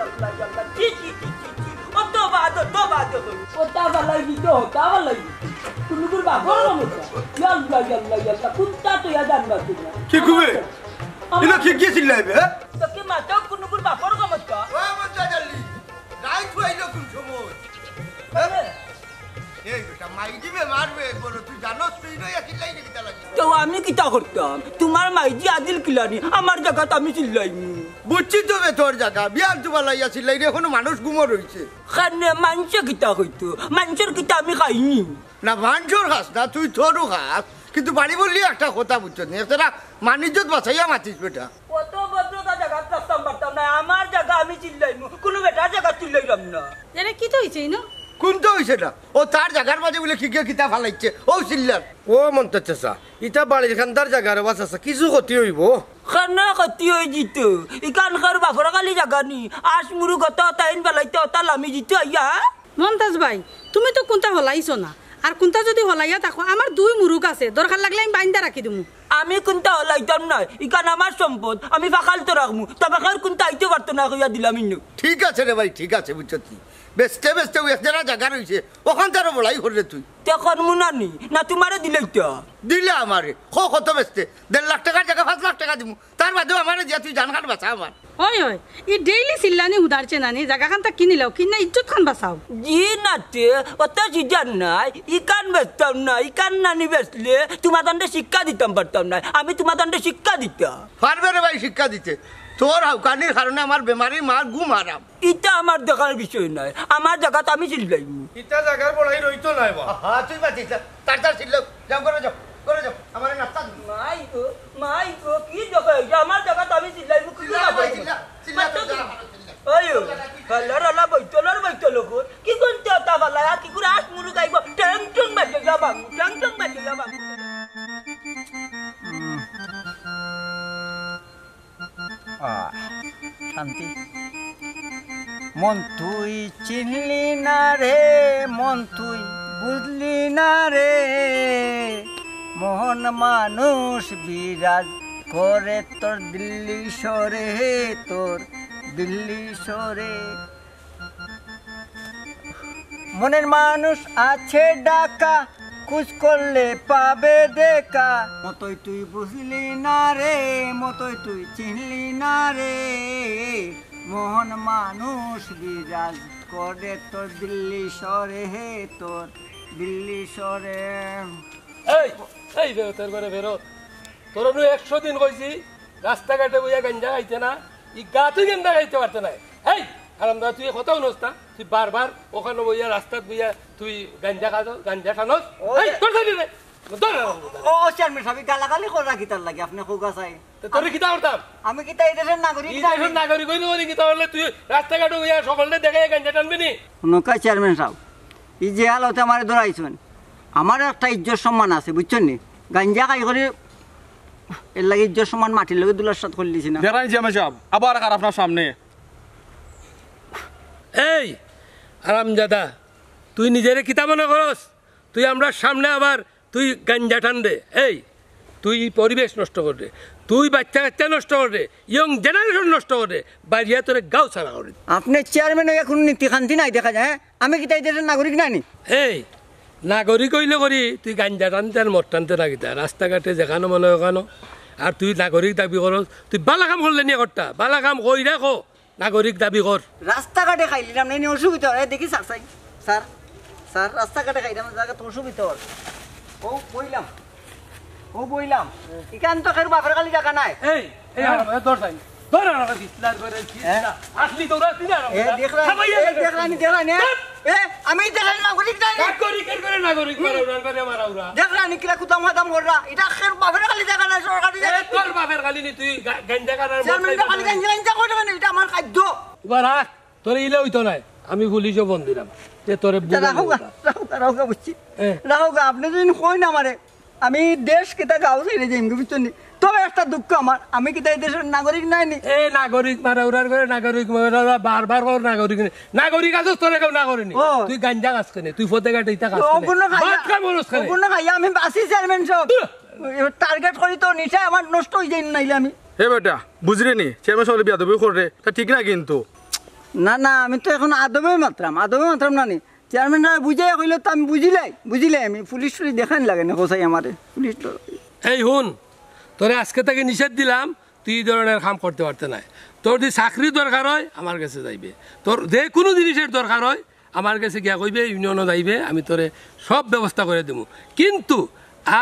আল্লাহ আল্লাহ জি জি জি জি ও তো বাদ ও তা ভালাই তো তা ভালাই কুনুকুর বাবার মতো আল্লাহ আল্লাহ আল্লাহ কুত্তা তো ইয়া জানবা তুমি কি কবে এটা কি কি চিল্লাইবে তো কি মাতা কুনুকুর বাবার মতো ও মজা জানলি রাইট হইলো কোন সময় এই বেটা মাইজি মে মারবে বলো তুই জানোস তুই নয় চিল্লাই নাকি তা লাগি তো আমি কিটা করতাম তোমার মাইজি আদিল কিলানি আমার জায়গাতে আমি চিল্লাইনি বুঝছি তো বে তোর জায়গা বিয়ার তুবা লাইয়া চিল্লাই রে এখনো মানুষ গুমো রইছে খানে মাংস কিটা হইতো মাংসের কিটা আমি খাইনি না মাংসর খাস না তুই তোরও খাস কিন্তু বাড়ি বললি একটা কথা বুঝছো না একটা মানিজ্জত বাঁচাইয়া মাতিস বেটা কত ভদ্রতা জায়গা রাখতাম পারতাম না আমার জায়গা আমি চিল্লাইনি কোনো বেটার জায়গা চিল্লাইলাম না এরা কি তো হইছে না কোনটা হইছে না ও তার জায়গার মাঝে বলে খিকে কিতা ফালাইছে ও চিল্লার ও মন্ত্র চাচা ইটা বাড়ির খান্দার জায়গার বাস আছে কিছু ক্ষতি হইব খানা ক্ষতি হয়ে যেত এখানকার বাপরা কালি জায়গা নি আসমুরু গত তাইন বেলাইতে অতা লামি যেত আইয়া মমতাজ ভাই তুমি তো কোনটা হলাইছো না আর কোনটা যদি হলাইয়া থাকো আমার দুই মুরুগ আছে দরকার লাগলে আমি বাইন্দা রাখি দিমু আমি কোনটা হলাইতাম না ইকান আমার সম্পদ আমি ফাঁকালতে রাখবো তবে কার কোনটা আইতে পারতো না কইয়া দিলাম ইনু ঠিক আছে রে ভাই ঠিক আছে বুঝছো তুই বেচতে বেচতে এক জায়গা জায়গা রয়েছে ওখান তারও বলাই করলে তুই তখন মুনানি না তোমারে দিলেই তো দিলে আমারে কত বেচতে 1.5 লাখ টাকার জায়গা 5 লাখ টাকা দিব তার বাদেও আমারে দিয়া তুই জান খান বাঁচা আমার ওই ওই ই ডেইলি চিল্লানি উদারছে নানি জায়গা খানটা কিনিলাও কিনা ইজ্জত খান বাঁচাও জি নাতে অত জিজান নাই ইকান বেচতাম না ইকান নানি বেচলে তোমার দণ্ডে শিক্ষা দিতাম পারতাম না আমি তোমার দণ্ডে শিক্ষা দিতাম পারবে রে ভাই শিক্ষা দিতে তোর হাউকানির কারণে আমার বেমারি মার ঘুম আরাম ইটা আমার দেখার বিষয় নয় আমার জায়গাতে আমি চিল্লাইব ইটা জায়গার বড়াই রইতো নাই বা হ্যাঁ তুই বাতিস তার চিল্লাও যাও করে যাও আমার নাস্তা মাই গো কি দেখা আমার জায়গাতে আমি চিল্লাইব কি না বৈতল কি করতে তা ভালা কি করে আস মুরু গাইব টং টং বাজে যাবা শান্তি মন তুই চিনলি না রে মন তুই বুঝলি না রে মোহন মানুষ বিরাজ করে তোর দিল্লি সরে মনের মানুষ আছে ডাকা কুছ করলে পাবে দেখা মতই তুই বুঝলি না রে মতই তুই চিনলি না রে মোহন মানুষ বিরাজ করে তোর দিল্লি সরে এই তোর ঘরে ফেরত তোর 100 দিন কইছি রাস্তাঘাটে বইয়া গাঞ্জা খাইতে না ই গা তুই গাঞ্জা খাইতে পারতে না এই আরামদা তুই কথাও নস না তুই বারবার ওখানে বইয়া রাস্তাত বইয়া তুই গাঞ্জা খাস গাঞ্জা খানস এই তোর সাইডে রে ও চেয়ারম্যান সাহেব গালাগালি করা কিতার লাগে আপনি কোগা চাই তোর কিতা করতাম আমি কিতা এই দেশের নাগরিক হইলো বলি কিতা হলে তুই রাস্তাঘাটে বইয়া সকলে দেখে গাঞ্জা টানবি নি নৌকা চেয়ারম্যান সাহেব এই যে হালতে আমার ধরাইছেন আমার একটা ইজ্জত সম্মান আছে বুঝছেন নি গাঞ্জা খাই করে এর লাগে ইজ্জত সম্মান মাটির লগে দুলার সাথে করে দিছি না দেখাই চেয়ারম্যান সাহেব আবার আর আপনার সামনে এই আরামজাদা তুই নিজেরে কিতা মনে করস তুই আমরা সামনে আবার তুই গাঞ্জা টান দে এই তুই পরিবেশ নষ্ট করে তুই বাচ্চা কাচ্চা নষ্ট করে ইয়ং জেনারেশন নষ্ট করে বাড়িয়া তোরে গাও ছাড়া করে আপনি চেয়ারম্যান হয়ে এখন নীতিকান্তি নাই দেখা যায় আমি কি তাই দেশের নাগরিক নাইনি এই নাগরিক হইলে করি তুই গাঞ্জা টানতে আর মদ টানতে লাগিতা রাস্তাঘাটে যেখানো মনে ওখানো আর তুই নাগরিক দাবি করস তুই বালা কাম করলে নিয়ে করতা বালা কাম কই রাখো নাগরিক দাবি কর রাস্তাঘাটে খাইলাম নাই অসুবিধা হয় দেখি স্যার রাস্তাঘাটে খাইলাম জায়গা তো অসুবিধা হয় ও বইলাম এখান তো খের বাপের খালি জায়গা নাই এই দর যাই দর আর দিছলার করে আসলি তো রাস্তি না আমি দেখলাম নাগরিক নাগরিক মারাউরা দেখলাম কিলা কুতাম হাতাম কররা এটা খের বাপের খালি জায়গা নাই সরকারি জায়গা তোর বাপের খালি নি তুই গাঞ্জা কাটার খালি গাঞ্জা করে না এটা আমার খাদ্য এবার রাখ তোর ইলে হইতো নাই আমি পুলিশও বন্ধ দিলাম যে তোরে রাহুগা বুঝছি রাহুগা আপনি যদি কই না আমারে আমি দেশ কেটা গাও ছেড়ে যাই বুঝছেন তবে একটা দুঃখ আমার আমি কি এই দেশের নাগরিক নাইনি এ নাগরিক মারাউরার করে নাগরিক বারবার কর নাগরিক আছো তোরে কেউ না করেনি তুই গাঞ্জা কাজ করে তুই ফতে গাটে ইটা কাজ করে খাইয়া আমি বাসি চেয়ারম্যান সব টার্গেট করি তো নিচে আমার নষ্ট হয়ে যায় নাইলে আমি হে বেটা বুঝলি নি চেয়ারম্যান সাহেব বিয়া দেবে করে তা ঠিক না কিন্তু না না আমি তো এখন আদমে মাত্রাম নানি চেয়ারম্যান সাহেব বুঝাই কইলে তো আমি বুঝিলাই আমি পুলিশ দেখানি লাগে না কোথায় আমারে পুলিশ এই হুন তোরে আজকে থেকে নিষেধ দিলাম তুই এই ধরনের কাম করতে পারতে নাই তোর যদি চাকরি দরকার হয় আমার কাছে যাইবে তোর যে কোনো জিনিসের দরকার হয় আমার কাছে গিয়া কইবে ইউনিয়নও যাইবে আমি তোরে সব ব্যবস্থা করে দেবো কিন্তু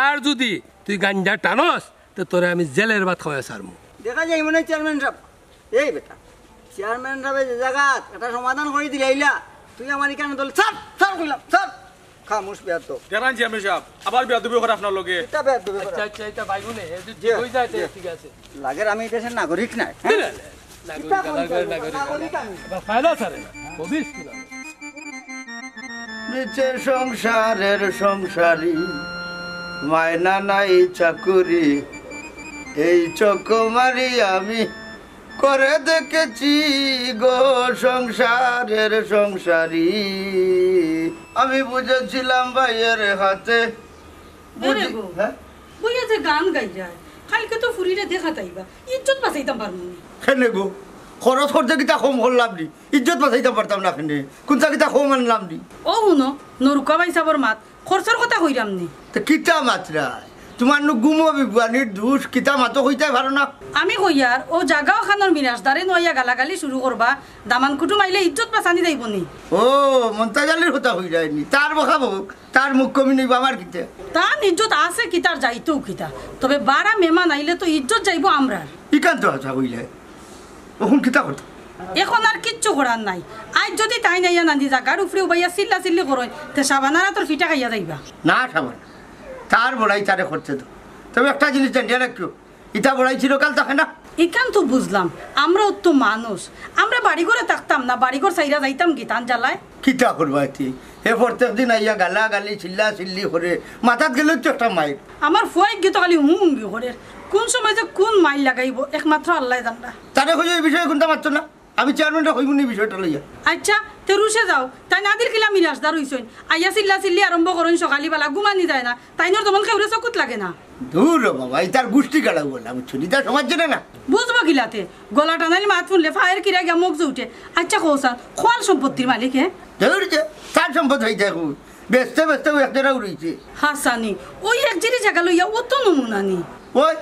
আর যদি তুই গাঞ্জা টানস তো তোরে আমি জেলের ভাত খাওয়াই সারমু দেখা যায় মনে হয় চেয়ারম্যান সাহেব এই বেটা চেয়ারম্যান সাহেব যে জায়গা একটা সমাধান করে দিলে আইলা তুই আমার এখানে দল স্যার কইলাম স্যার খামোশ বেয়ার তো কেরান চেয়ারম্যান সাহেব আবার বিয়াদবি করে আপনার লগে এটা বেয়ার দেবে আচ্ছা আচ্ছা এটা বাইগুনে হয়ে যায় ঠিক আছে লাগে আমি দেশের নাগরিক নাই নিচে সংসারের সংসারী মায়না নাই চাকুরি এই চকমারি আমি করে দেখেছি গো সংসারের সংসারী আমি বুঝেছিলাম ভাইয়ের হাতে হ্যাঁ বইয়া যে গান গাই যায় কালকে তো ফুরিরে দেখা তাইবা ইজ্জত বাঁচাইতাম পারবো না খেনে গো খরচ করতে কিতা কম করলাম নি ইজ্জত বাঁচাইতে পারতাম না খেনে কোনটা কিতা কম আনলাম নি ও শুনো নরুকা বাই সাবর মাত খরচর কথা কইরাম নি তো কিতা মাত্রা তোমার নু গুমো বিবানির দুষ কিতা মাতো হইতে পারো না আমি কইয়ার ও জাগাও খানোর মিরাজদারে নইয়া গালাগালি শুরু করবা দামান কুটুম আইলে ইজ্জত বাঁচানি যাইব নি ও মন্তাজালির কথা হই যায়নি তার বখাবো তার মুখ কমি নিব আমার কিতে তার ইজ্জত আছে কি তার যাইতেও কিতা তবে বারা মেহমান আইলে তো ইজ্জত যাইব আমরার ইকান্ত আছা হইলে ওখন কিতা কথা এখন আর কিচ্ছু করার নাই আজ যদি তাই নাইয়া নান্দি জাগার উপরে উবাইয়া চিল্লা চিল্লি করয় তে সাবানারা তোর ফিটা খাইয়া যাইবা না সাবান তার বড়াই তারে করতে তো তবে একটা জিনিস জানিয়ে রাখিও ইটা বড়াই চিরকাল থাকে না এখান তো বুঝলাম আমরাও তো মানুষ আমরা বাড়ি করে থাকতাম না বাড়ি ঘর সাইরা যাইতাম গীতান জ্বালায় কিতা করবা এটি হে প্রত্যেক দিন আইয়া গালা গালি চিল্লা চিল্লি করে মাথাত গেলে তো একটা মাইর আমার ফুয়াই গীত খালি হুঙ্গি করে কোন সময় যে কোন মাইল লাগাইব একমাত্র আল্লাহ জানলা তারে হইয়া এই বিষয়ে কোনটা মারছো না আমি চেয়ারম্যানটা হইবনি বিষয়টা লইয়া আচ্ছা তে রুশে যাও তাই না দিল কিলা মিরাজদার হইছইন আইয়া চিল্লা চিল্লি আরম্ভ করুন সকালি বেলা ঘুমানি যায় না তাই নর তোমার কেউরে চকুত লাগে না দূর বাবা এই তার গোষ্ঠী কাড়া বললাম বুঝছো তার সমাজ জানে না বুঝবো গিলাতে গলা টানাইলে মাত শুনলে ফায়ের কিরা গিয়া মুখ উঠে আচ্ছা কৌসান খোয়াল সম্পত্তির মালিক হ্যাঁ দূর যে তার সম্পদ হয়ে যায় ব্যস্ত ব্যস্ত একটা উড়েছে হাসানি ওই এক জিরি জায়গা লইয়া ও তো নমুনানি ওই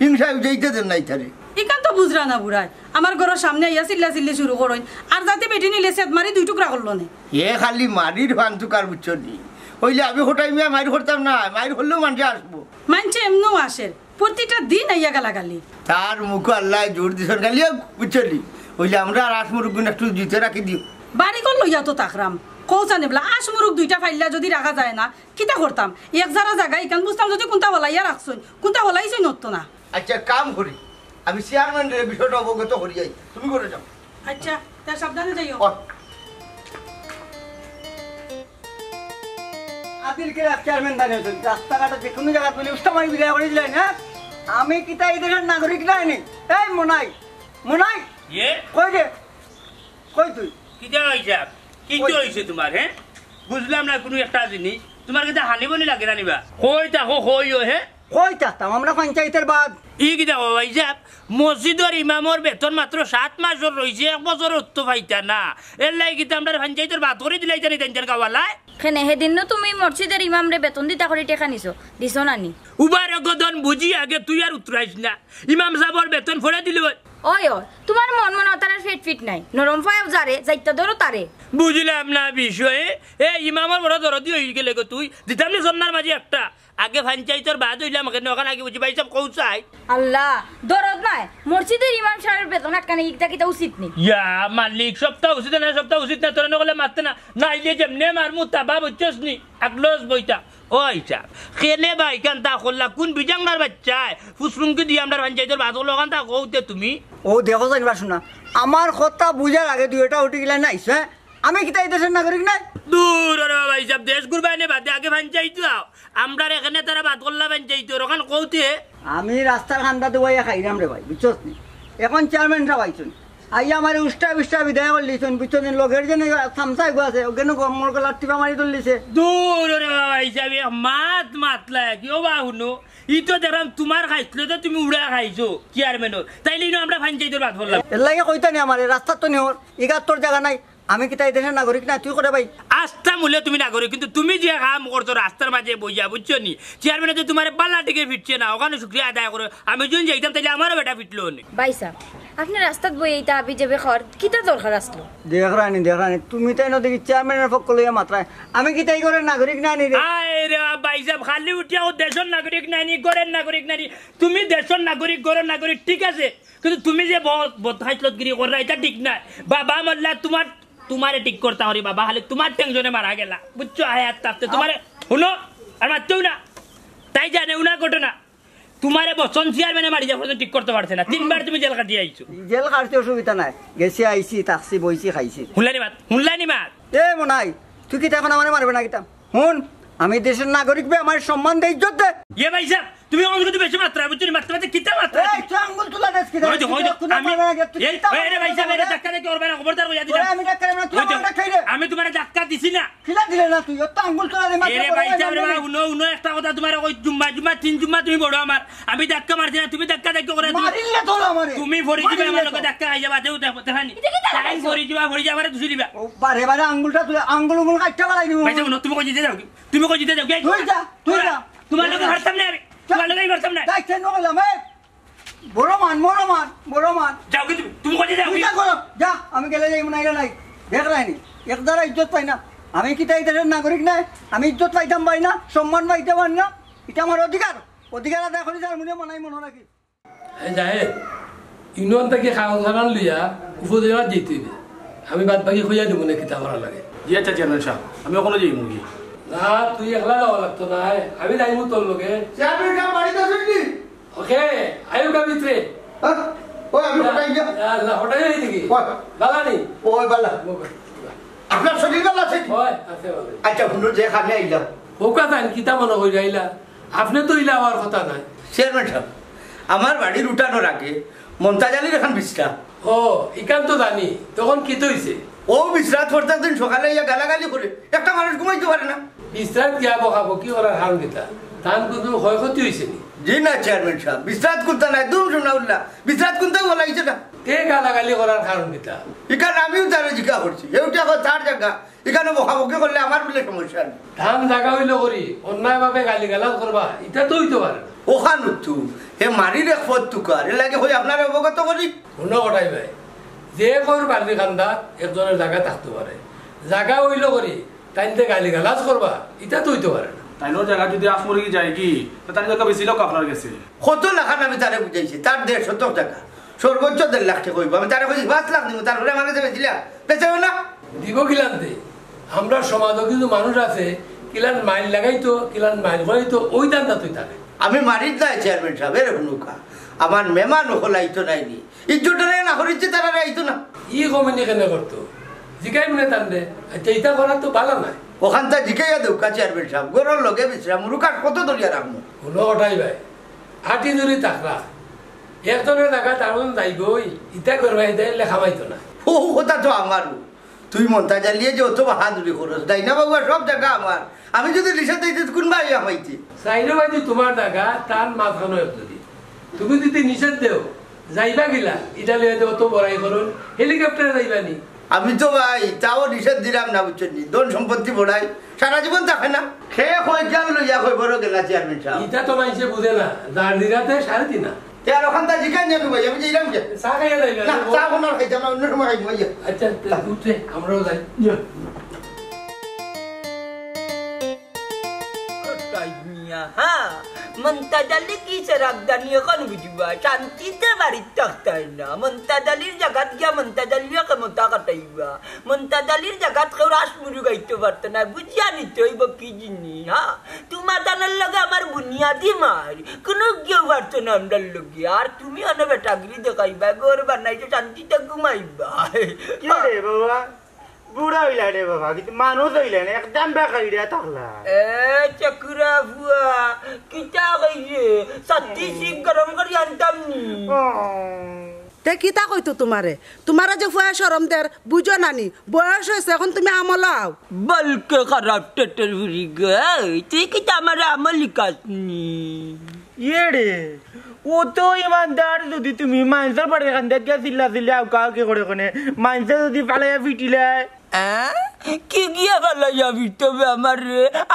হিংসা যাইতে দেন নাই তারে এখান তো বুঝরা না বুড়ায় আমার ঘরের সামনে আইয়া চিল্লা চিল্লি শুরু করইন আর যাতে বেটি নিলে সেদ মারি দুই টুকরা করলো নে এ খালি মারির ভাঙতু কার বুঝছো নি হইলে আমি হোটাই মিয়া মাইর করতাম না মাইর করলেও মানুষ আসবো মানছে এমনও আসে প্রতিটা দিন আইয়া গালাগালি তার মুখ আল্লাহ জোর দিছন গালিও বুঝছলি হইলে আমরা আর আসমুরগুন একটু জিতে রাখি দিও বাড়ি ঘর লইয়া তো তাকরাম কৌচা নেবলা আসমুরুক দুইটা ফাইল্লা যদি রাখা যায় না কিতা করতাম এক যারা জায়গা ইকান বুঝতাম যদি কোনটা বলাইয়া রাখছই কোনটা বলাইছই নতো না আচ্ছা কাম করি আমি চেয়ারম্যানের বিষয়টা অবগত করি যাই তুমি করে যাও আচ্ছা তা সাবধানে যাইও আদিলকে চেয়ারম্যান দাঁড়িয়ে রাস্তাঘাটে যে কোনো জায়গা তুলে উস্তা মারি বিদায় করে দিলেন হ্যাঁ আমি কিতা এই দেশের নাগরিক নাই এই মনাই কই রে কই তুই কিটা হইছা কিটো হইছে তোমার হ্যাঁ বুঝলাম না কোনো একটা জিনিস তোমার কিটা হানিবনি লাগে রানিবা কই তাকো কইও হে কই থাকতাম আমরা পঞ্চায়েতের বাদ ই কিটা হইছা মসজিদের ইমামর বেতন মাত্র 7 মাসের রইছে 1 বছর তো পাইতা না এর লাগি কিটা আমরা পঞ্চায়েতের বাদ করে দিলাই জানি তেনজার গাওয়ালাই খেনে হেদিন তুমি মসজিদের ইমাম রে বেতন দিতা করে টেকা নিছো দিছো নানি উবার গদন বুঝি আগে তুই আর উতরাইস না ইমাম সাহেবের বেতন ফড়ে দিল ওই তোমার মন মন তার ফিট ফিট নাই নরম ফায়াব যারে যাইতা ধরো তারে বুঝলাম না বিষয়ে এ ইমামর বড় দরদি হই গেলে গো তুই দিতাম না সন্নার মাঝে একটা আগে পঞ্চায়েতের বাদ হইলাম আমাকে নখান আগে বুঝি পাইছাম কৌচাই আল্লাহ দরদ নাই মসজিদের ইমাম সাহেবের বেতন আটকানে ইকটা কিটা উচিত নেই ইয়া মালিক সপ্তাহ উচিত না সপ্তাহ উচিত না তোরা নগলে মারতে না নাইলে যেমনে মারমু তাবা বুঝছস নি আকলস বইতা ওই সাহেব খেলে ভাই কান তা করলা কোন বিজাংনার বাচ্চায় ফুসরুমকে দিয়ে আমরা পঞ্চায়েতের বাদ হলো কান তা কৌতে তুমি ও দেখো জানিবা শোনা আমার কথা বুঝার আগে তুই এটা উঠে গেলে নাইস হ্যাঁ আমি কিতা এই দেশের নাগরিক নাই দূর রে ভাই সাহেব দেশ গুরবাইনে বাদে আগে পঞ্চায়েত দাও আমরা এখানে তারা বাদ করলা পঞ্চায়েত ওখান কৌতে আমি রাস্তার খান্দাতে বইয়া খাইলাম রে ভাই বুঝছস নি এখন চেয়ারম্যান সাহেব আইছেন আই আমার উষ্টা বিষ্টা বিদায় করলিছেন বুঝছেন লগের যে সামসাই গো আছে ওখানে মোর গলার টিপা মারি তুললিছে দূর রে বাবা হিসাবে মাত মাতলা কিও বা শুনো ই তো দেখলাম তোমার খাইছিল তো তুমি উড়া খাইছো চেয়ারম্যানর তাইলে আমরা ফাঞ্চাইতের বাদ বললাম এর লাগে কইতানি আমার রাস্তা তো নিহর ইগার তোর জায়গা নাই আমি কি তাই দেশের নাগরিক না তুই করে ভাই আস্থা মূল্য তুমি নাগরিক কিন্তু তুমি যে কাম করছো রাস্তার মাঝে বইয়া বুঝছো নি চেয়ারম্যানে তো তোমার পাল্লা টিকে ফিটছে না ওখানে শুক্রিয়া আদায় করো আমি যখন যাইতাম তাহলে আমারও বেটা ফিটলো নি বাইসা আপনি রাস্তাত বই এইটা আবি যাবে খর কিটা দরকার আসলো দেখরানি তুমি তাই না দেখি চেয়ারম্যানের পক্ষ লইয়া মাত্রায় আমি কি তাই করে নাগরিক না নি রে আয় রে ভাই সাহেব খালি উঠিয়া ও দেশের নাগরিক নাইনি গরের নাগরিক নাইনি তুমি দেশের নাগরিক গরের নাগরিক ঠিক আছে কিন্তু তুমি যে বদহাইতলতগিরি করলা এটা ঠিক না বাবা মল্লা তোমারে ঠিক করতে হরি বাবা খালি তোমার টেনশনে মারা গেলা বুঝছো আয়াত তাতে তোমারে শুনো আর মারতেও না তাই জানে উনা ঘটনা তোমারে বসন চেয়ারম্যানে মারি যা ঠিক করতে পারছে না 3 বার তুমি জেল কাটিয়ে আইছো জেল কাটতে অসুবিধা নাই গেছি আইছি তাকসি বইছি খাইছি হুনলানি মাত এ মনাই তুই কি এখন আমারে মারবে না কিতা হুন আমি দেশের নাগরিক বে আমার সম্মান দে ইজ্জত দে এ ভাই সাহেব তুমি অঙ্গুল বেশি মাত্রা বুঝছো মাত্রা মাত্রা কিতা মাত্রা এই আঙ্গুল তুলা দেশ কি হয়তো আমি এই ভাই সাহেব এটা ধাক্কা দিয়ে করবে না খবরদার কইয়া দিলাম আমি ধাক্কা না তুই আমারে খাই রে আমি তোমারে ধাক্কা দিছি না খিলা দিলে না তুই তো আঙ্গুল তুলা দে এরে ভাই সাহেব রে উনো একটা কথা তোমারে কই জুম্মা 3 জুম্মা তুমি বড় আমার আমি ধাক্কা মারছি না তুমি ধাক্কা করে মারিলে তোর আমারে তুমি ফরি দিবে আমার লগে ধাক্কা খাই যাবা দেও দেখানি টাইম ফরি যাবা রে দুসি দিবা ও বারে বারে আঙ্গুলটা তুই আঙ্গুল কাটটা বালাই দিবি ভাই সাহেব তুই কই দিতে যাও তুই যা তোমার লগে হারতাম না তোমার লগে হারতাম না যাইতে নলাম এ বড় মান যাও কি তুমি কই যাও তুই যা করো যা আমি গেলে যাই মনে নাই দেখ রাইনি একদারা ইজ্জত পাই না আমি কি তাই দেশের নাগরিক না আমি ইজ্জত পাইতাম পাই না সম্মান পাইতে পারি না এটা আমার অধিকার আদায় করি যার মনে রাখি যায় ইউনিয়ন থেকে কাগজ খানান লইয়া উপজেলা যেতে আমি বাদ বাকি খুঁজা দিব না কিতা করা লাগে জি আচ্ছা চেয়ারম্যান সাহেব আমি ওখানে যাই মুরগি না তুই একলা যাওয়া লাগতো না আমি যাইমু তোর লগে চেয়ারম্যান সাহেব বাড়িতে আছেন নি ওকে আয়ু কা ভিতরে ওই আমি হটাই গিয়া আল্লাহ হঠাৎ যাই দেখি বাগানি ওই বালা আপনার শরীর ভালো আছে হয় আছে ভালো আচ্ছা হুনুর যে খানে আইলাম ওকা তান কিতা মনে কই যাইলা আপনি তো ইলা হওয়ার কথা নাই চেয়ারম্যান সাহেব আমার বাড়ির উঠানোর আগে মমতাজ আলীর এখন বিশ্রাম ও ইকান তো জানি তখন কি তো হইছে ও বিশ্রাম করতে দিন সকালে ইয়া গালাগালি করে একটা মানুষ ঘুমাইতে পারে না বিশ্রাম গিয়া বকাবো কি করার হাল কিতা তান কিন্তু ক্ষয়ক্ষতি হয়েছে নি জি না চেয়ারম্যান সাহেব বিশ্রাম করতে নাই দুম শোনা উল্লা বিশ্রাম করতে বলাইছে না কে গালাগালি করার কারণ কিতা এখানে আমিও তার জিজ্ঞা করছি এইটা এখন তার জায়গা এখানে বকাবকি করলে আমার বলে সমস্যা নেই ধান জাগা হইল করি অন্যায় ভাবে গালি গালাজ করবা এটা তো হইতে পারে ওখান উঠু হে মারির এক পথ তুকার এ লাগে হই আপনার অবগত করি অন্য কটাই ভাই যে কর বাড়ি খান্দা একজনের জায়গা থাকতে পারে জাগা হইল করি তাইতে গালি গালাজ করবা এটা তো হইতে পারে না তাইনোর জায়গা যদি আস মুরগি যায় কি তার জায়গা বেশি লোক আপনার গেছে কত লাখান আমি তারে বুঝাইছি তার 150 টাকা সর্বোচ্চ 1.5 লাখ টাকা হইব আমি তারে কইছি 5 লাখ দিব তারপরে আমার কাছে বেচিলা বেচে না দিব কিলানতে আমরা সমাজও কিন্তু মানুষ আছে কিলান মাইল লাগাইতো কিলান মাইল করাইতো ওই দানটা তুই থাকে আমি মারিত নাই চেয়ারম্যান সাহেব এর হুনুকা আমার মেহমান হলাইতো নাইনি ইজ্জতরে না করিছে তারা আইতো না ই কমিনি কেন করতো জিগাই মনে টানলে আচ্ছা এটা করার তো ভালো নাই ওখান থেকে জিকাইয়া দেউ কা চেয়ারম্যান সাহেব গরর লগে বিশ্রাম রুকার কত দলিয়া রাখবো কোনো কটাই ভাই আটি ধরি থাকলা একজনের জায়গা তার যাইবই ইটা করবা এটা লেখা পাইতো না ও কথা তো আমারও তুই মনটা জ্বালিয়ে যে অত বাহাদুরি খরচ তাই না বাবু সব জায়গা আমার আমি যদি লিখে দিতে কোন ভাই আমাইতে চাইলে ভাই তোমার জায়গা তার মাঝখানো যদি তুমি যদি নিষেধ দেও যাইবা গিলা এটা লিয়ে অত বড়াই করুন হেলিকপ্টারে যাইবা নি আমি তো ভাই তাও নিষেধ দিলাম না বুঝছেন নি ধন সম্পত্তি বড়াই সারা জীবন থাকে না খেয়ে খোয় জ্ঞান লইয়া খোয় বড় গেলা চেয়ারম্যান সাহেব এটা তো মাইসে বুঝে না যার দিঘাতে 3.5 না আর ওখান থেকে জিকাই যাবি ভাই আমি যাইলাম যে চা খাইয়া যাইবা না চা কোন খাইতাম না অন্য সময় খাইবো ইয়া আচ্ছা উঠে আমরাও যাই হ্যাঁ মমতাজ আলী কি রাগদানি এখন বুঝবা শান্তিতে বাড়ির থাকতাই না মমতাজ আলীর জায়গাত গিয়া মমতাজ আলীর ক্ষমতা কাটাইবা মমতাজ আলীর জায়গাত কেউ রাসমুরু গাইতে পারতো না বুঝিয়া নিতে হইব কি জিনিস হ্যাঁ তোমার দানের লগে আমার বুনিয়াদি মার কোনো কেউ পারতো না আমরার লগে আর তুমি অনেক বেটাগিরি দেখাইবা ঘর বানাইছো শান্তিতে ঘুমাইবা কি রে বাবা বুড়া হইলা রে বাবা কিন্তু মানুষ হইলা না একদম বেকারিয়া থাকলা চকুরা বুয়া কিতা কইছে সত্যি শিখ গরম করি আনতাম নি তে কিতা কইতো তোমারে যে ফুয়া শরম দের বুঝো নানি বয়স হয়েছে এখন তুমি আমলাও বলকে খারাপ টেটের ভুরি গাই তুই কি আমার আমলি কাটনি ইয়ে রে ও তো ইমানদার যদি তুমি মানুষের বাড়ি এখান থেকে চিল্লা কাউকে করে কোনে মানুষে যদি পালাইয়া ফিটিলে কি গিয়া পালাইয়া ফিটবে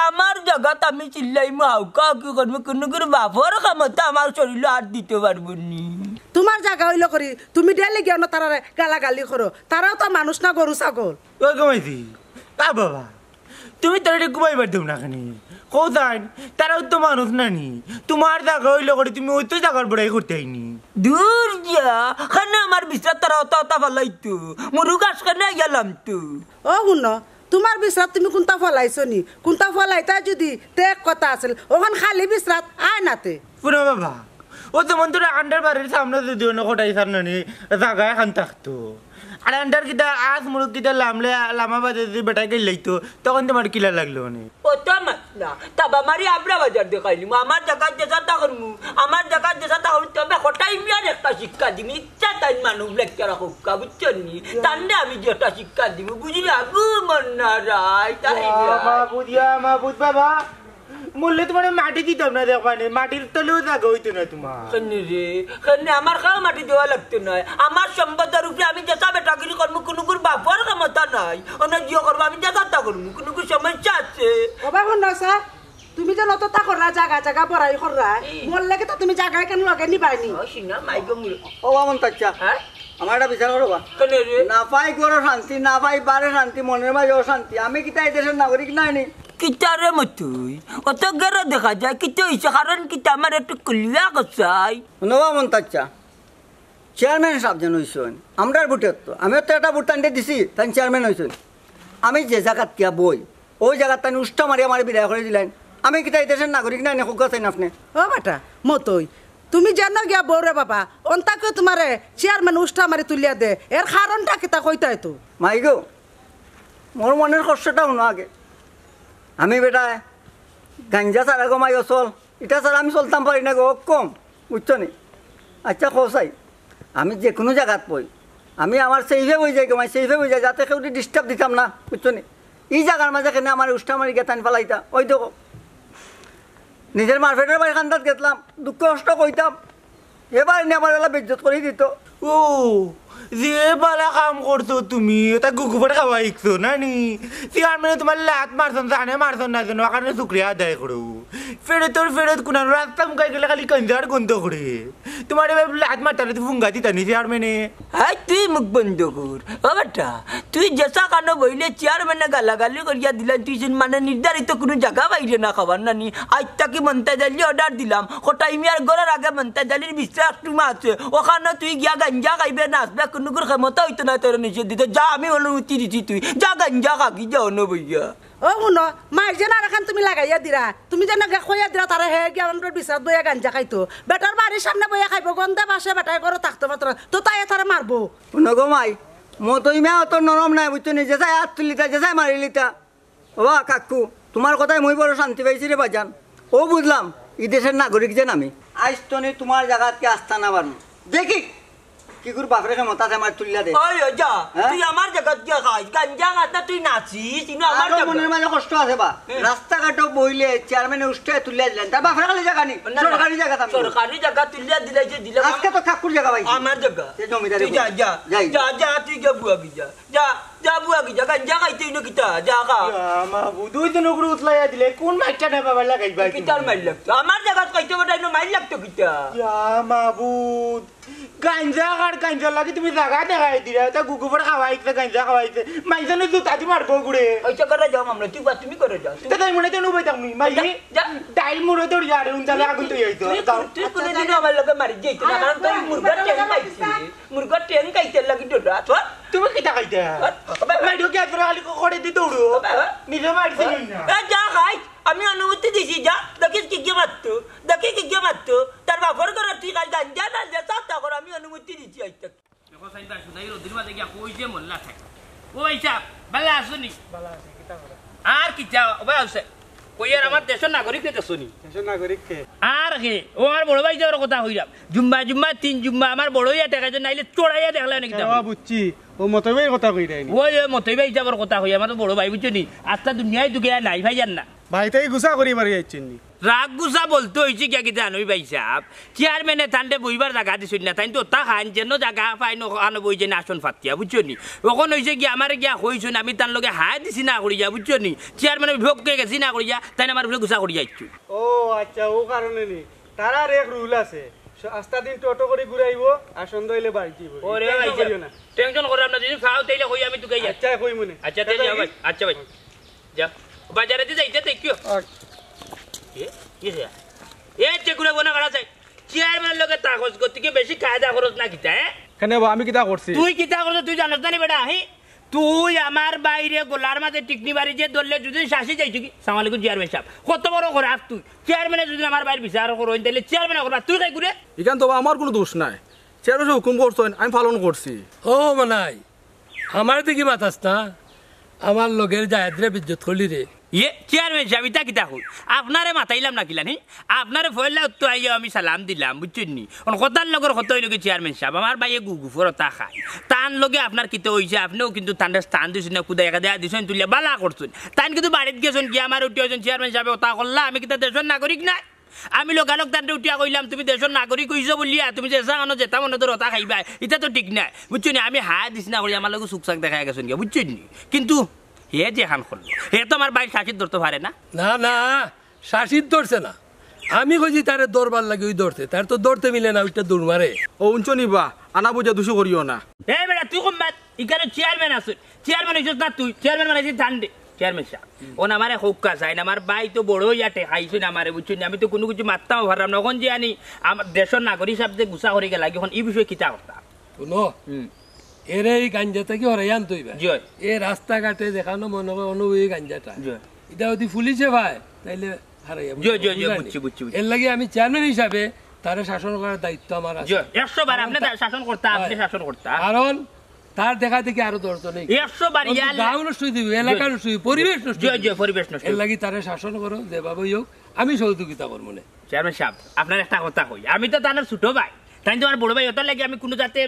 আমার জায়গাত আমি চিল্লাইমু হাউকা কি করবো কোনো করে বাপর ক্ষমতা আমার শরীরে হাত দিতে পারবো নি তোমার জায়গা হইল করি তুমি ডেলে গিয়া না তারা গালাগালি করো তারাও তো মানুষ না গরু ছাগল ওই কমাইছি বাবা তুমি তারা ঘুমাইবার দেও না খানি কোথায় তারাও তো মানুষ নানি তোমার জায়গা হইলো করে তুমি ওই তো জায়গার বড়াই করতে আইনি দূর যা খানে আমার বিশ্বাস তারা অতা পালাইতো মরু গাছ খানে গেলাম তো ও শুন তোমার বিশ্রাত তুমি কোনটা ফলাইছো নি কোনটা ফলাইতা যদি তে এক কথা আছিল ওখান খালি বিশ্রাত আয় নাতে পুরো বাবা ও যেমন তোর আন্ডার বাড়ির সামনে যদি অন্য কোটাই সামনে জায়গা এখন থাকতো আর আন্ডার কিটা আজ মুরুখ কিটা লামা বাজে যদি বেটাই গেলাইতো তখন তোমার কিলা লাগলো অনেক ও তো না তবে আমারই আবরা বাজার দেখাইলি আমার জায়গার যে সাথা করমু আমার জায়গার যে সাথা করতে হবে হঠাই মিয়ার একটা শিক্ষা দিবি ইচ্ছা তাই মানুষ লেকচারা হোকা বুঝছেন নি তান্ডে আমি যে একটা শিক্ষা দিব বুঝলি আগু মন্না রায় তাই মাহবুদ বাবা বললে তোমার মাটি দিতাম না দেখবানে মাটির তলেও জায়গা হইতো না তোমার রে আমার খাওয়া মাটি দেওয়া লাগতো না আমার সম্পদের উপরে আমি যেটা বেটাগিরি করবো কোনো বাপর ক্ষমতা নাই অনেক জিও করবো আমি যেটা করবো কোনো সমস্যা আছে বাবা শুন স্যার তুমি যে নত তা কররা জায়গা পড়াই কররা বললে কি তো তুমি জায়গায় কেন লগে নিবাইনি না মাইকে ও বামন তাচ্চা আমার একটা বিচার করবা না পাই গরো শান্তি না পাই বারে শান্তি মনের মাঝেও শান্তি আমি কি তাই দেশের নাগরিক নাই কিতারে মতুই অত গেরে দেখা যায় কিতো হইছে কারণ কিতা আমার একটু কুলিয়া গছাই নবা মন্তাচ্চা চেয়ারম্যান সাহেব যেন হইছেন আমরার বুটের তো আমিও তো একটা বুট টানতে দিছি তাই চেয়ারম্যান হইছেন আমি যে জায়গাত কিয়া বই ওই জায়গাত তাই উষ্টা মারি আমার বিদায় করে দিলেন আমি কি তাই দেশের নাগরিক নাই হোক চাই না আপনি ও বেটা মতই তুমি যেন গিয়া বউরে বাবা অন্তাকে তোমারে চেয়ারম্যান উষ্টা মারি তুলিয়া দে এর কারণটা কিতা কইতাই তো মাই গো মোর মনের কষ্টটা শুনো আগে আমি বেটা গাঞ্জা ছাড়া গমাই চল এটা ছাড়া আমি চলতাম পারি না গো কম বুঝছো নি আচ্ছা খোসাই আমি যে কোনো জায়গাত পই আমি আমার সেইভে বই যাই গমাই সেইভে বই যাই যাতে কেউ ডিস্টার্ব দিতাম না বুঝছো নি এই জায়গার মাঝে কেন আমার উষ্টা মারি গেতান ফেলাইতা ওই দেখো নিজের মার্কেটের বাড়ি খান্দাত গেতলাম দুঃখ কষ্ট কইতাম এবার এনে আমার এলা বেজ্জত করে দিত ও যে বালা কাম করছো তুমি তা গুগুবার খাওয়া শিখছো না নি চেয়ারম্যানে তোমার লাত মারছন জানে মারছন না জানো কারণে শুক্রিয়া আদায় করো ফেরত কোনার রাস্তা মুখাই গেলে খালি কঞ্জার গন্ধ করে তোমার এবার লাত মারতালে তুই ফুঙ্গা দিতা নি চেয়ারম্যানে হ্যাঁ তুই মুখ বন্ধ কর ও বেটা তুই যেসা কান বইলে চেয়ারম্যানে গালাগালি করিয়া দিলেন তুই মানে নির্ধারিত কোনো জায়গা বাইরে না খাবার নানি আজ তাকে মন্তা জালি অর্ডার দিলাম হঠাই মিয়ার ঘরের আগে মন্তা জালির বিশ্বাস টুমা আছে ওখানে তুই গিয়া গাঞ্জা খাইবে নাচবে কোনো ক্ষমতা হইতো না তোর নিষেধ দিতে যা আমি অনুমতি দিচ্ছি তুই যা গাঞ্জা খাকি যা অন্য বইয়া ও শুনো মাই যেন আর এখন তুমি লাগাইয়া দিরা তুমি যেন কইয়া দিরা তারা হে গিয়া আমার বিচার বইয়া গাঞ্জা খাইতো বেটার বাড়ির সামনে বইয়া খাইব গন্ধে বাসে বেটাই করে থাকতে পারতো তো তাই তারা মারবো শুনো গো মাই মতই মেয়া অত নরম নাই বুঝছো নি যে যাই হাত তুলিতা যে যাই মারিলিতা ও কাকু তোমার কথাই মই বড় শান্তি পাইছি রে বাজান ও বুঝলাম এই দেশের নাগরিক যেন আমি আজ তো নি তোমার জায়গাতে আস্থা না বাড়ি দেখি কি করে বাপরে ক্ষমতা আমার তুলিয়া দে ওই যা তুই আমার জায়গা গিয়া খাই গাঞ্জা খাতা তুই নাচিস ইনো আমার আমার মনের মাঝে কষ্ট আছে বা রাস্তাঘাটও বইলে চেয়ারম্যানে উষ্টা তুলিয়া দিলেন তা বাপরে খালি জায়গা নি সরকারি জায়গা আমি সরকারি জায়গা তুলিয়া দিলে যে দিলে আজকে তো কাকুর জায়গা ভাই আমার জায়গা সে জমিদারি তুই যা তুই যা বুয়া গিয়া যা বুয়া গিয়া গাঞ্জা খাইতে ইনো কিতা যা খা মাহবুদ ওই তো নগর উতলাইয়া দিলে কোন মাইকটা না বাবা লাগাইবা কিতার মাইল লাগতো আমার জায়গা খাইতে বড় ইনো মাইল লাগতো কিতা মাহবুদ গাঞ্জা লাগি তুমি জায়গা দেখাই দিলা তা গুগুবার খাওয়াইছে গাঞ্জা খাওয়াইছে মাইজনে জুতা দি মারবো গুড়ে ওইটা করে যাও আমরা তুমি করে যাও তা তাই মনে তো নুবাই থাকনি মাই ডাইল মুড়ে তোর ইয়ার উনতালে আগুন তুই আইতো তুই কোনদিন আমার লগে মারি যাইতো না কারণ তুই মুরগার ট্যাং খাইতে লাগি ডোডা তুমি কি টাকাইতে মাইডো কি আজরা খালি করে দি দৌড়ো নিজে মারছিস না যা খাই আমি অনুমতি দিছি যা দেখিস কি গে মারতো তার বাপর করে তুই কাল গাঞ্জা না যে চাটা করে আমি অনুমতি দিছি আইতা দেখো সাইবা শুনাই রোদির মাঝে গিয়া কইছে মোল্লা থাকে ও আইছা বালা আসুনি বালা আছে কিতা করে আর কি যাও বা আছে কই আর আমার দেশের নাগরিক কে শুনি দেশের নাগরিক কে আর কে ও আমার বড় ভাই যাওয়ার কথা হইলাম জুম্মা জুম্মা 3 জুম্মা আমার বড় হইয়া দেখা যায় নাইলে চড়াইয়া দেখলা নাকি বুঝছি ও মতবেই কথা কই দেয়নি ওই মতই ভাই যাবার কথা হইয়া আমার বড় ভাই বুঝছনি আস্তা দুনিয়ায় দুকে নাই ভাই জান না ভাইটাই গুছা করি বাড়ি আইছেননি রাগ গুছা বলতে হয়েছে কি কি জানোই ভাই সাহেব চেয়ারম্যানে তান্ডে বইবার জায়গা দিছিল না তাই তো তা খান যেন জায়গা পাই আনো বই যে আসন ফাতিয়া বুঝছো নি ওখন হয়েছে কি আমার গিয়া হয়েছুন আমি তার লগে হাই দিছি না করিয়া বুঝছো নি চেয়ারম্যানে বিভক্ত গেছি না করিয়া তাই আমার বলে গুছা করিয়া আইছু ও আচ্ছা ও কারণে নি তারার এক রুল আছে আস্তা দিন টোটো করে ঘুরাইবো আর সন্ধ্যা হইলে বাড়ি যাইবো ওরে ভাই টেনশন করে না যদি খাও তাইলে কই আমি তোকে আচ্ছা কই মনে আচ্ছা তাই যাও ভাই আচ্ছা ভাই যা বাজারে দি যাইতে তাই কিও এ চেকুলে বনা করা যায় চেয়ারম্যান লগে তাকস করতে কি বেশি কায়দা খরচ না কিতা কেন আমি কিতা করছি তুই কিতা করছ তুই জানাস না বেটা হি তুই আমার বাইরে গোলার মাঝে টিকনি বাড়ি যে ধরলে যদি শাসি যাইছ কি সালাম আলাইকুম চেয়ারম্যান সাহেব কত বড় করে আস তুই চেয়ারম্যানে যদি আমার বাইরে বিচার করো তাহলে চেয়ারম্যান করবা তুই কাই করে এখান তো আমার কোনো দোষ নাই চেয়ারম্যান হুকুম করছেন আমি পালন করছি ও মানাই আমার দিকে মাতাস না আমার লগের জায়দ্রে বিদ্যুৎ করলি রে ইয়ে চেয়ারম্যান সাহেব ইতা কিতা হল আপনারে মাতাইলাম না কিলানি আপনারে ফয়লা তো আইয়া আমি সালাম দিলাম বুঝছেন নি কথার লগর কত হইল চেয়ারম্যান সাহেব আমার বাইয়ে গুগুফর তা খায় তান লগে আপনার কিতে হইছে আপনিও কিন্তু তান্ডে স্থান দিছেন না কুদা একা দেয়া দিছেন তুলিয়া বালা করছেন তান কিন্তু বাড়িতে গেছেন কি আমার উঠে হয়েছেন চেয়ারম্যান সাহেব তা করলা আমি কিন্তু দেশের নাগরিক নাই আমি লোকালক তান্ডে উঠিয়া কইলাম তুমি দেশের নাগরিক হইছো বলিয়া তুমি যে সানো যেটা মনে ধরো তা খাইবা এটা তো ঠিক নাই বুঝছেন আমি হায়া দিস না করি আমার লগে সুকসাক দেখা গেছেন গিয়া বুঝছেন নি কিন্তু হে যে হান করলো হে তো আমার বাইর শাসিত ধরতে পারে না না না শাসিত ধরছে না আমি কইছি তারে দৌড়বার লাগে ওই ধরতে তার তো দৌড়তে মিলে না ওইটা দৌড় মারে ও উঞ্চো নিবা আনা বুঝা দুশো করিও না হে বেটা তুই কম বাদ এখানে চেয়ারম্যান আছে চেয়ারম্যান হইছিস না তুই চেয়ারম্যান মানে ঠান্ডে চেয়ারম্যান সাহেব ও না আমারে হোক্কা চাই না আমার ভাই তো বড় ইয়াতে খাইছো না আমারে বুঝছো না আমি তো কোনো কিছু মারতাম পারলাম না এখন যে আনি আমার দেশের নাগরিক হিসাব যে গুছা করে গেল এখন এই বিষয়ে কিতা করতাম শুনো এর এই গাঞ্জা থেকে হরাই আনতই ভাই এ রাস্তাঘাটে দেখানো মনে হয় অনু এই গাঞ্জাটা এটা যদি পুলিশে ভাই তাইলে হারাইয়া এর লাগে আমি চেয়ারম্যান হিসাবে তারে শাসন করার দায়িত্ব আমার আছে 100 বার আপনি শাসন করতে আপনি শাসন করতে কারণ তার দেখা দেখি আরো দরকার নেই 100 বার গাঁও নষ্ট দিব এলাকা নষ্ট পরিবেশ নষ্ট পরিবেশ নষ্ট এর লাগি তারে শাসন করো যেভাবে হোক আমি সহযোগিতা করব মনে চেয়ারম্যান সাহেব আপনার একটা কথা কই আমি তো তার ছোট ভাই তাই তো আমার বড় ভাই ওটার লাগে আমি কোনো জাতে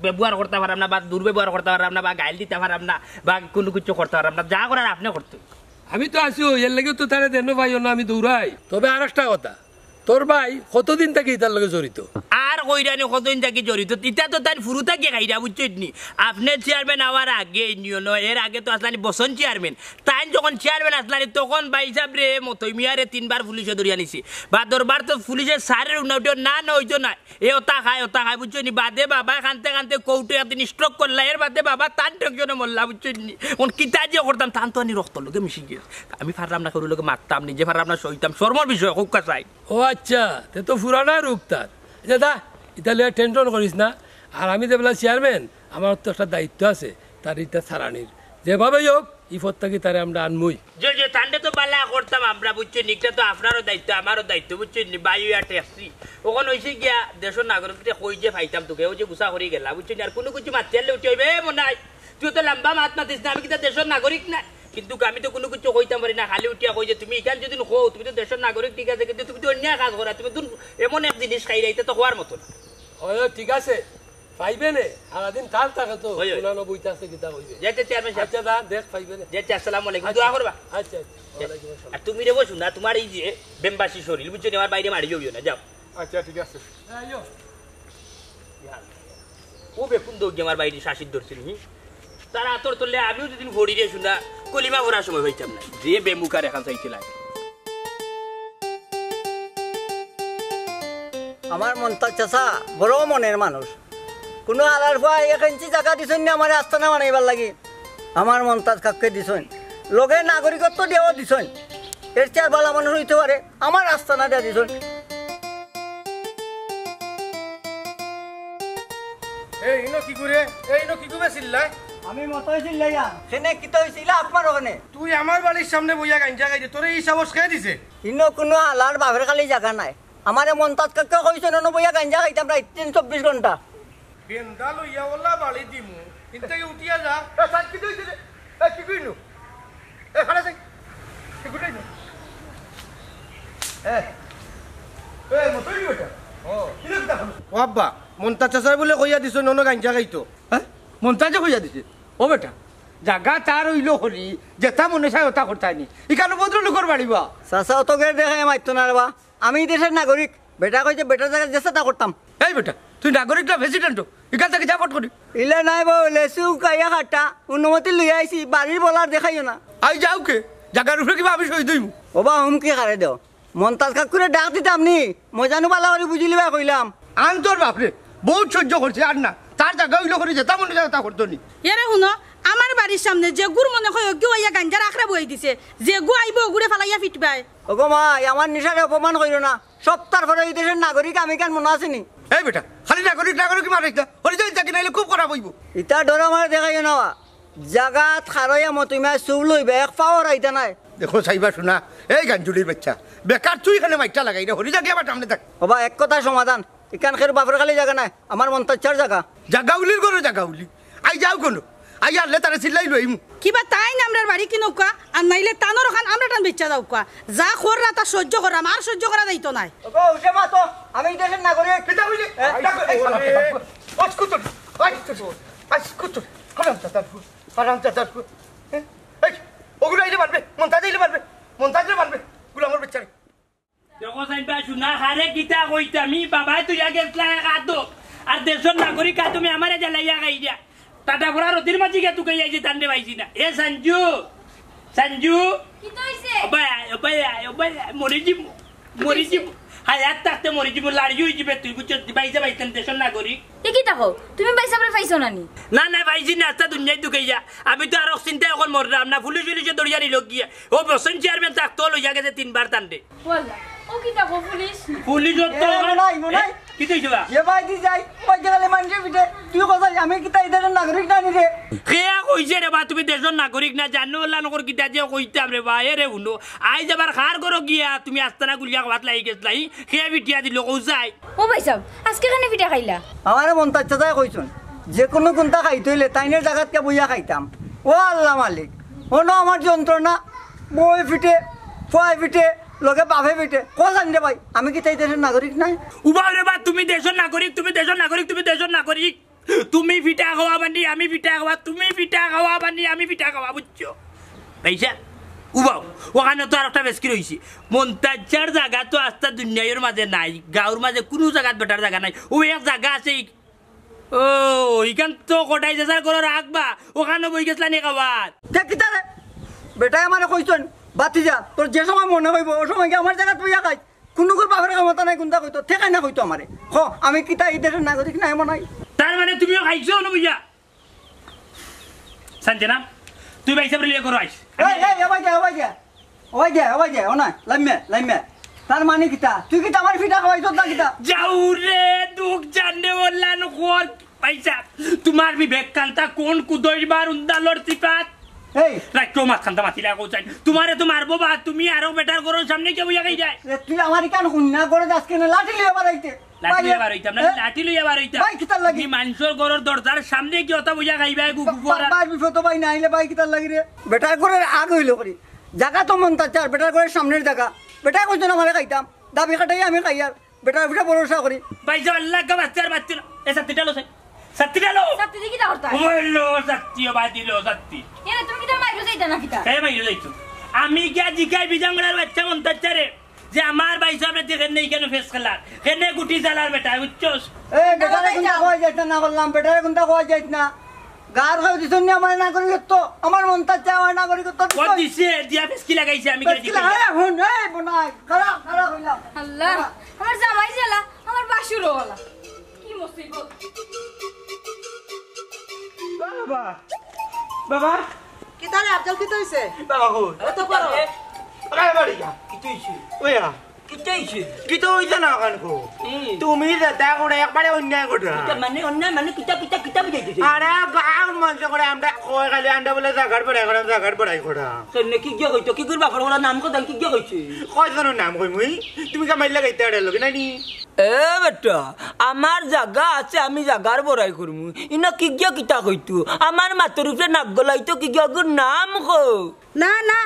ব্যবহার করতে পারলাম না বা দুর্ব্যবহার করতে পারলাম না বা গাইল দিতে পারলাম না বা কোনো কিছু করতে পারলাম না যা করার আপনি করতে আমি তো আছি এর লাগে তো তারে দেন ভাই না আমি দৌড়াই তবে আর একটা কথা তোর ভাই কতদিন থেকে তার লগে জড়িত আর কইরানি কতদিন থেকে জড়িত ইটা তো তার ফুরু থাকে খাইরা বুঝছেন আপনি চেয়ারম্যান হওয়ার আগে নিয়ন এর আগে তো আসলানি বসন চেয়ারম্যান তাই যখন চেয়ারম্যান আসলানি তখন ভাই হিসাব রে মতই মিয়ারে 3 বার পুলিশে ধরিয়া নিছি বা দরবার তো পুলিশে সারের উন্নতি না হইতো না এ ওটা খায় বুঝছেন বাদে বাবা খানতে খানতে কৌটে একদিন স্ট্রোক করলা এর বাদে বাবা তান টেকজনে মরলা বুঝছেন কোন কিতা যে করতাম তান তো আনি রক্ত লোকে মিশি গিয়ে আমি পারলাম না করু লোকে মারতাম নিজে পারলাম না সইতাম শর্মর বিষয় খুব কাছাই ও আচ্ছা তে তো পুরানা রূপ তার দাদা ইতালে টেনশন করিস না আর আমি যেবেলা চেয়ারম্যান আমার তো একটা দায়িত্ব আছে তার ইটা সারানির যেভাবে হোক ইফত থাকি তারে আমরা আনমই যে তান্ডে তো বালা করতাম আমরা বুঝছেন এটা তো আপনারও দায়িত্ব আমারও দায়িত্ব বুঝছেন বায়ু ইয়াতে আসছি ওখানে হয়েছে গিয়া দেশের নাগরিকতে কই যে পাইতাম তোকে ও যে গুছা করে গেলা বুঝছেন আর কোনো কিছু মারতে উঠে হইবে মনে হয় তুই তো লম্বা মাত মাতিস না আমি কিন্তু দেশের নাগরিক না কিন্তু আমি তো কোনো কিছু কইতাম পারি না খালি উঠিয়া কই যে তুমি এখানে যদি হো তুমি তো দেশের নাগরিক ঠিক আছে কিন্তু তুমি তো অন্যায় কাজ করা তুমি তো এমন এক জিনিস খাই রাইতে তো হওয়ার মতো না ঠিক আছে পাইবে নে সারাদিন তার থাকে তো পুরানো বইতে আছে কিতা কইবে যেতে চেয়ারম্যান সাহেব আচ্ছা দা দেখ পাইবে নে যেতে আসসালামু আলাইকুম দোয়া করবা আচ্ছা ওয়ালাইকুম আসসালাম আর তুমি রে বসু না তোমার এই যে বেমবাসী শরীর বুঝছো আমার বাইরে মারি যাইও না যাও আচ্ছা ঠিক আছে আইও ও বেকুন দৌড় আমার বাইরে শাসিত ধরছিল তারা আতর তোলে আমিও যেদিন ঘড়ি রে শুনা কলিমা ভরার সময় হইতাম না যে বেমুখার এখন চাইছিল আমার মনটা চাচা বড় মনের মানুষ কোনো আলার ভয় 1 ইঞ্চি জায়গা দিছেন না আমার আস্তানা বানাইবার লাগি আমার মনটা কাককে দিছেন লগে নাগরিকত্ব দেওয়া দিছেন এর চেয়ে ভালো মানুষ হইতে পারে আমার আস্তানা দেওয়া দিছেন এই ইনো কি করে চিল্লাই আমি মতই চিল্লাইয়া সেনে কি তো হইছিল আপনার ওখানে তুই আমার বাড়ির সামনে বইয়া গাঞ্জা গাইছে তোরে এই সাহস খেয়ে দিছে ইনো কোনো আলার বাপের খালি জায়গা নাই আমারে মনটাত কাককে কইছেন ন বইয়া গাঞ্জা খাইতাম প্রায় 24 ঘন্টা বেন্দা লইয়া ওলা বাড়ি দিমু কিন্তু উঠিয়া যা কি কইছে কি কইনু খালা যাই কি কইনু ও আব্বা মন্তাজ চাচাই বলে কইয়া দিছ নন গাঞ্জা খাইতো হ্যাঁ মন্তাজে কইয়া দিছে ও বেটা জাগা তার হইল হরি যেটা মনে চাই ওটা করতাইনি ইকানো ভদ্রলোকের বাড়িবা চাচা অত গের দেখাই মারতো না রেবা আমি দেশের নাগরিক বেটা কইছে বেটার জায়গায় যে চেষ্টা করতাম এই বেটা তুই নাগরিক না প্রেসিডেন্ট ইকান থেকে যাপট করি ইলে নাই বলে কাইয়া খাটা অনুমতি লই আইছি বাড়ির বলার দেখাইও না আই যাও কে জাগার উপরে কিবা আমি সই দইম ওবা হুমকি খারে দেও মন্তাজ কাকুরে ডাক দিতাম নি মই জানো বালা করে বুঝিলি বা কইলাম আন তোর বাপরে বহুত সহ্য করছে আর না তার জায়গা হইল করে যেটা মনে চাই তা করতো নি এরে শুনো আমার বাড়ির সামনে যে গুড় মনে হয় কেউ ইয়া গাঞ্জার আখড়া বই দিছে যে গু আইব গুড়ে ফালাইয়া ফিটবাই ওগো মা আমার নিশারে অপমান কইরো না সপ্তাহ পরে এই দেশের নাগরিক আমি কেন মনে আসেনি এই বেটা খালি নাগরিক নাগরিক মারাইতা হরি যাই থাকি নাইলে খুব খারাপ হইব ইটা ডর আমার দেখাইও না জাগাত খারইয়া মতইমা চুল লইবে এক পাওয়ার আইতা নাই দেখো সাইবা শোনা এই গাঞ্জুলির বাচ্চা বেকার তুই এখানে মাইকটা লাগাই রে হরি যাকে আবার সামনে থাক ওবা এক কথা সমাধান ইকান খের বাপের খালি জায়গা নাই আমার মন্তাচ্ছার জায়গা জাগাউলির কোনো জাগাউলি আই যাও কোনো আই আনলে তারা চিল্লাই লইমু কিবা তাই না আমরার বাড়ি কিনো কা আর নাইলে তানোর ওখান আমরা টান বেচা দাও কা যা খোররা তা সহ্য করাম আর সহ্য করা যাইতো নাই ওগো উঠে মা তো আমি দেশের নাগরিক কিটা হইলি আজকুত আজকুত কারণ চাতা এই ওগুলো আইলে মারবে মন্তাজে মারবে গুলামর বেচারে দেখো সাইবা শুনা হারে কিতা কইতামি বাবা তুই আগে কাটো আর দেশের নাগরিক তুমি আমারে জ্বালাইয়া খাইয়া টাটা ঘোড়া রতির মাঝি গে তুকে যাইছে তান্ডে পাইছি না এ সঞ্জু কি কইছে ওবাই মরিজি হায়াত থাকতে মরিজি লাড়ি হয়ে যাবে তুই বুঝছ বাইজা বাইতেন দেশের নাগরিক এ কি দেখো তুমি পয়সা পরে পাইছো না নি না পাইছি না আস্তা দুনিয়ায় তুকে যা আমি তো আর চিন্তা এখন মরলাম না পুলিশ দড়িয়া নিল গিয়া ও বসন চেয়ারম্যান থাকতো লইয়া গেছে 3 বার তান্ডে ও কি দেখো পুলিশ তো মনাই কি কইছো বা এ ভাই দি যাই ওই জায়গায় মানুষের পিঠে তুই কথা আমি কিতা এই দেশের নাগরিক না নি রে কেয়া কইছে রে বা তুমি দেশের নাগরিক না জানো না নকর কিতা যে কইতাম রে বা এ রে হুনো আই যাবার খার করো গিয়া তুমি আস্তানা গুলিয়া ভাত লাগি গেছলাই কেয়া বিটিয়া দিল কও যাই ও ভাই সাহেব আজকে খানে পিঠা খাইলা আমারে মন্তাচ্ছা যাই কইছুন যে কোনো কোনটা খাইতে হইলে তাইনের জায়গাত কে বইয়া খাইতাম ও আল্লাহ মালিক হনো আমার যন্ত্রণা বই পিঠে ফয় পিঠে লগে বাফে পিঠে ক জানি রে ভাই আমি কি তাই দেশের নাগরিক নাই উবা রে বা তুমি দেশের নাগরিক তুমি পিঠা খাওয়া বানি আমি পিঠা খাওয়া তুমি পিঠা খাওয়া বানি আমি পিঠা খাওয়া বুঝছো পয়সা উবাও ওখানে তো আর একটা বেশকি রয়েছে মন্তাজার জায়গা তো আস্তা দুনিয়ার মাঝে নাই গাঁর মাঝে কোনো জায়গাত বেটার জায়গা নাই ও এক জায়গা আছে ও ইখান তো কোটাই যাচার করে রাখবা ওখানে বই গেছলা নি খাবার দেখ রে বেটাই আমারে কইছন বাতি যা তোর যে সময় মনে হইব ও সময় কি আমার জায়গাত বইয়া খাই কোনো করে বাপের ক্ষমতা নাই কোনটা কইতো ঠেকাই না কইতো আমারে হ আমি কি তাই দেশের নাগরিক নাই মনে হয় তার মানে তুমিও খাইছো না বুঝা সঞ্জনা তুই ভাই সাবরে লিয়ে করো আইস এই ওই যা ও না লাইমে তার মানে কিতা তুই কি আমার ফিটা খাওয়াইছ না কিতা যাও রে দুঃখ জানলে বললাম খোর পয়সা তোমার বিবেক কান্তা কোন কুদইবার উন্দালর সিফাত এই রাখো মাছ কান্তা মাতি লাগো চাই তোমারে তো মারবো বা তুমি আরো বেটার করো সামনে কে বুঝা যায় তুই আমার কেন হুন্না করে আজকে লাঠি লিয়ে বাড়াইতে লাঠি লিয়ে বাড়াইতাম না লাঠি লিয়ে বাড়াইতাম ভাই কিতা লাগি মানুষের ঘরের দরজার সামনে কি অত বুঝা খাইবা গুগু করা ভাই বিফত ভাই না আইলে ভাই কিতা লাগি রে বেটার করে আগ হইলো করি জায়গা তো মন তার বেটার করে সামনের জায়গা বেটা কইতো আমারে খাইতাম দাবি কাটাই আমি খাই আর বেটার উপরে ভরসা করি ভাই যে আল্লাহ কা বাচ্চার এ সত্যিটা লো সত্যিটা লো সত্যি দেখি তা করতা ওইলো সত্যি বাদিলো সত্যি এনে তুমি কি মাইরো যাইতা না কিতা কে মাইরো যাইতো আমি কি জিগাই বিজাঙ্গলার বাচ্চা মন তাচ্চারে যে আমার ভাই সাহেব দেখেন নেই কেন ফেস খেলার কেনে গুটি চালার বেটা বুঝছস এই বেটারে কোনটা কই যাইতা না বললাম বেটারে কোনটা কই যাইত না গার হয়ে দিছন নি আমার নাগরিকত্ব আমার মন তাচ্চা আমার নাগরিকত্ব কত দিছে দিয়া ফেস কি লাগাইছে আমি কি লাগাই হন এই বনাই খারাপ হইলাম আল্লাহ আমার জামাই জালা আমার বাসুরও ওলা কি মুসিবত বাবা কি তারে আফজল কি হইছে বাবা কো তো করো আরে বাড়িয়া কিতাইছে ওয়া কিতাইছে কি তো হইছে না কান কো তুমি যেটা করে একবারে অন্যায় করছো এটা মানে কিতা বুঝাইতেছে আরে গাঁর মানুষ করে আমরা কই খালি আন্ডা বলে জাগার পড়াই করা কেন কি গিয়া কইতো কি করবা ফরওয়ালা নাম কো কি গিয়া কইছে কয়জনের নাম কই মুই তুমি কামাই লাগাইতে আড়ে লগে নানি এ বেটা আমার জায়গা আছে আমি জায়গার বড়াই করমু ইনা কি গিয়া কিতা কইতো আমার মাতর উপরে নাক গলাইতো কি গিয়া গুর নাম কো না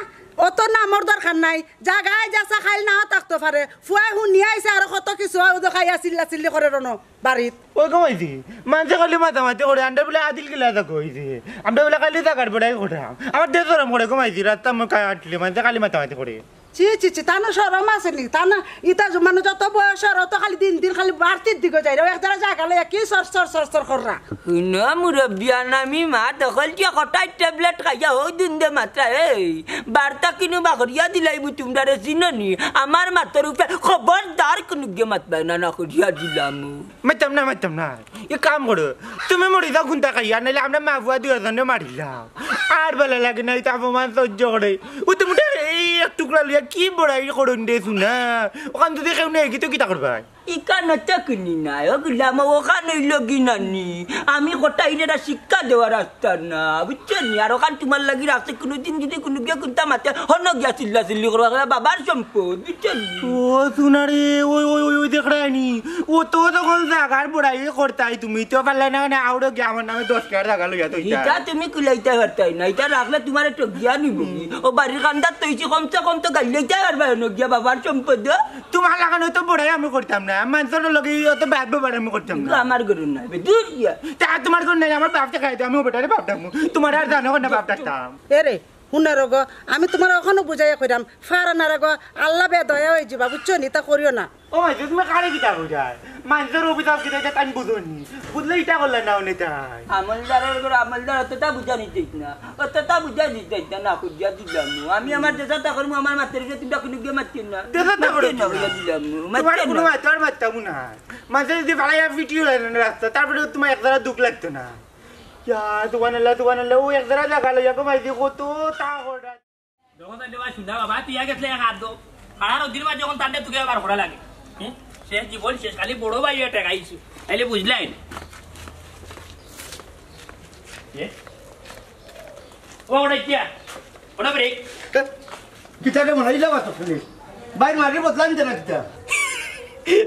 অত নামর দরকার নাই জাগায় যাচা খাইল নাও থাকতে পারে ফুয়াই শুনিয়ে আইছে আর কত কিছু খাইয়া চিল্লা চিল্লি করে রনো বাড়িত ওই কমাইছি মানুষে খালি মাতামাতি করে আমরা বলে আদিল কিলা থাকো হয়েছে আমরা বলে খালি জাগার বেড়াই করতাম আমার দেশ ওরম করে কমাইছি রাস্তা আমার কায় আটলে মানুষে খালি মাতামাতি করে চি চি চি তা না সরম আছে নি তা না ইটা মানে যত বয়স আর অত খালি দিন দিন খালি বাড়তির দিকে যাই রে একদারা জায়গা লইয়া কি সর কররা শুনো মুরব্বিয়ান আমি মা দখল দিয়া কটাই ট্যাবলেট খাইয়া হই দিন দে মাত্রা এই বার্তা কিনু বাকরিয়া দিলাইবু তোমরা রে চিননি আমার মাথার উপরে খবরদার কোনো গে মাতবা না করিয়া দিলাম মাতাম না এ কাম করো তুমি মরি যাও খুনতা খাইয়া নাইলে আমরা মা বুয়া দুজনে মারিলাম আর ভালো লাগে না এটা অপমান সহ্য করে ও তুমি এই এক টুকরা লিয়া কি বড়াই করুন দেছু না ওখান যদি কেউ নেই কি তো কিতা করবা ইকানটা কিনি না ওগুলাম ওখানে লগিনানি আমি কটাই না শিক্ষা দেওয়ার রাস্তা না বুঝছেন আর ওখান তোমার লাগি রাস্তা কোনোদিন যদি কোনো গিয়ে কুন্তা মাতে হন গিয়া চিল্লা চিল্লি করবা বাবার সম্পদ বুঝছেন ও শুনারে ওই ওই ওই দেখ রানি ও তো তখন জাগার বড়াই করতাই তুমি তো পারলে না আউড়ো গিয়ে আমার নামে 10 টাকা জাগা লইয়া তো এটা তুমি কুলাইতে পারতাই না এটা রাখলে তোমার একটু গিয়া নিব ও বাড়ির কান্দার তৈছি কমসে কম তো গাইলেইতে পারবা গিয়া বাবার সম্পদ তোমার লাগানো তো বড়াই আমি করতাম না মানুষের লগে অত ব্যাড ব্যাপার আমি করতাম না আমার গরু না দূর গিয়া তা তোমার কোন নাই আমার বাপটা খাইতো আমি বেটারে বাপটা তোমার আর জানো না বাপটা খাম এরে শুনে রগ আমি তোমার ওখানে বুঝাইয়া কইরাম ফারা না রগ আল্লাহ বে দয়া হয়ে যাবা বুঝছো নি তা করিও না ও মাই তুমি কারে কিটা কইরা মানুষের অভিযোগ কিটা যে টাইম বুঝুনি বুঝলে এটা করলে না উনি তাই আমলদারের ঘর আমলদার অতটা বুঝা নিতেই না অতটা বুঝা দিতেই না খুঁজিয়া দিলাম আমি আমার দেশটা করবো আমার মাতের যে তোমরা কোনো গিয়ে মারতেন না দেশটা করে দিলাম তোমার কোনো মাতার মারতাম না মাঝে যদি ভাড়াইয়া ভিডিও রাস্তা তারপরে তোমার একদারা দুঃখ লাগতো না তোমার ও একদারা জায়গা লইয়া কমাইছি কত তা করা যখন তাই দেবা শুনবা বাবা তুই আগে গেছলে হাত দো খাড়ার দিন বা যখন তান্ডে তুই আবার ঘোড়া লাগে শেষ জীবন শেষ খালি বড় ভাই এটা গাইছি তাইলে বুঝলাই ও ওটা কি ওটা ব্রেক কিতারে মনে হইলা বাত শুনি বাইর মারি বদলান দেনা কিতা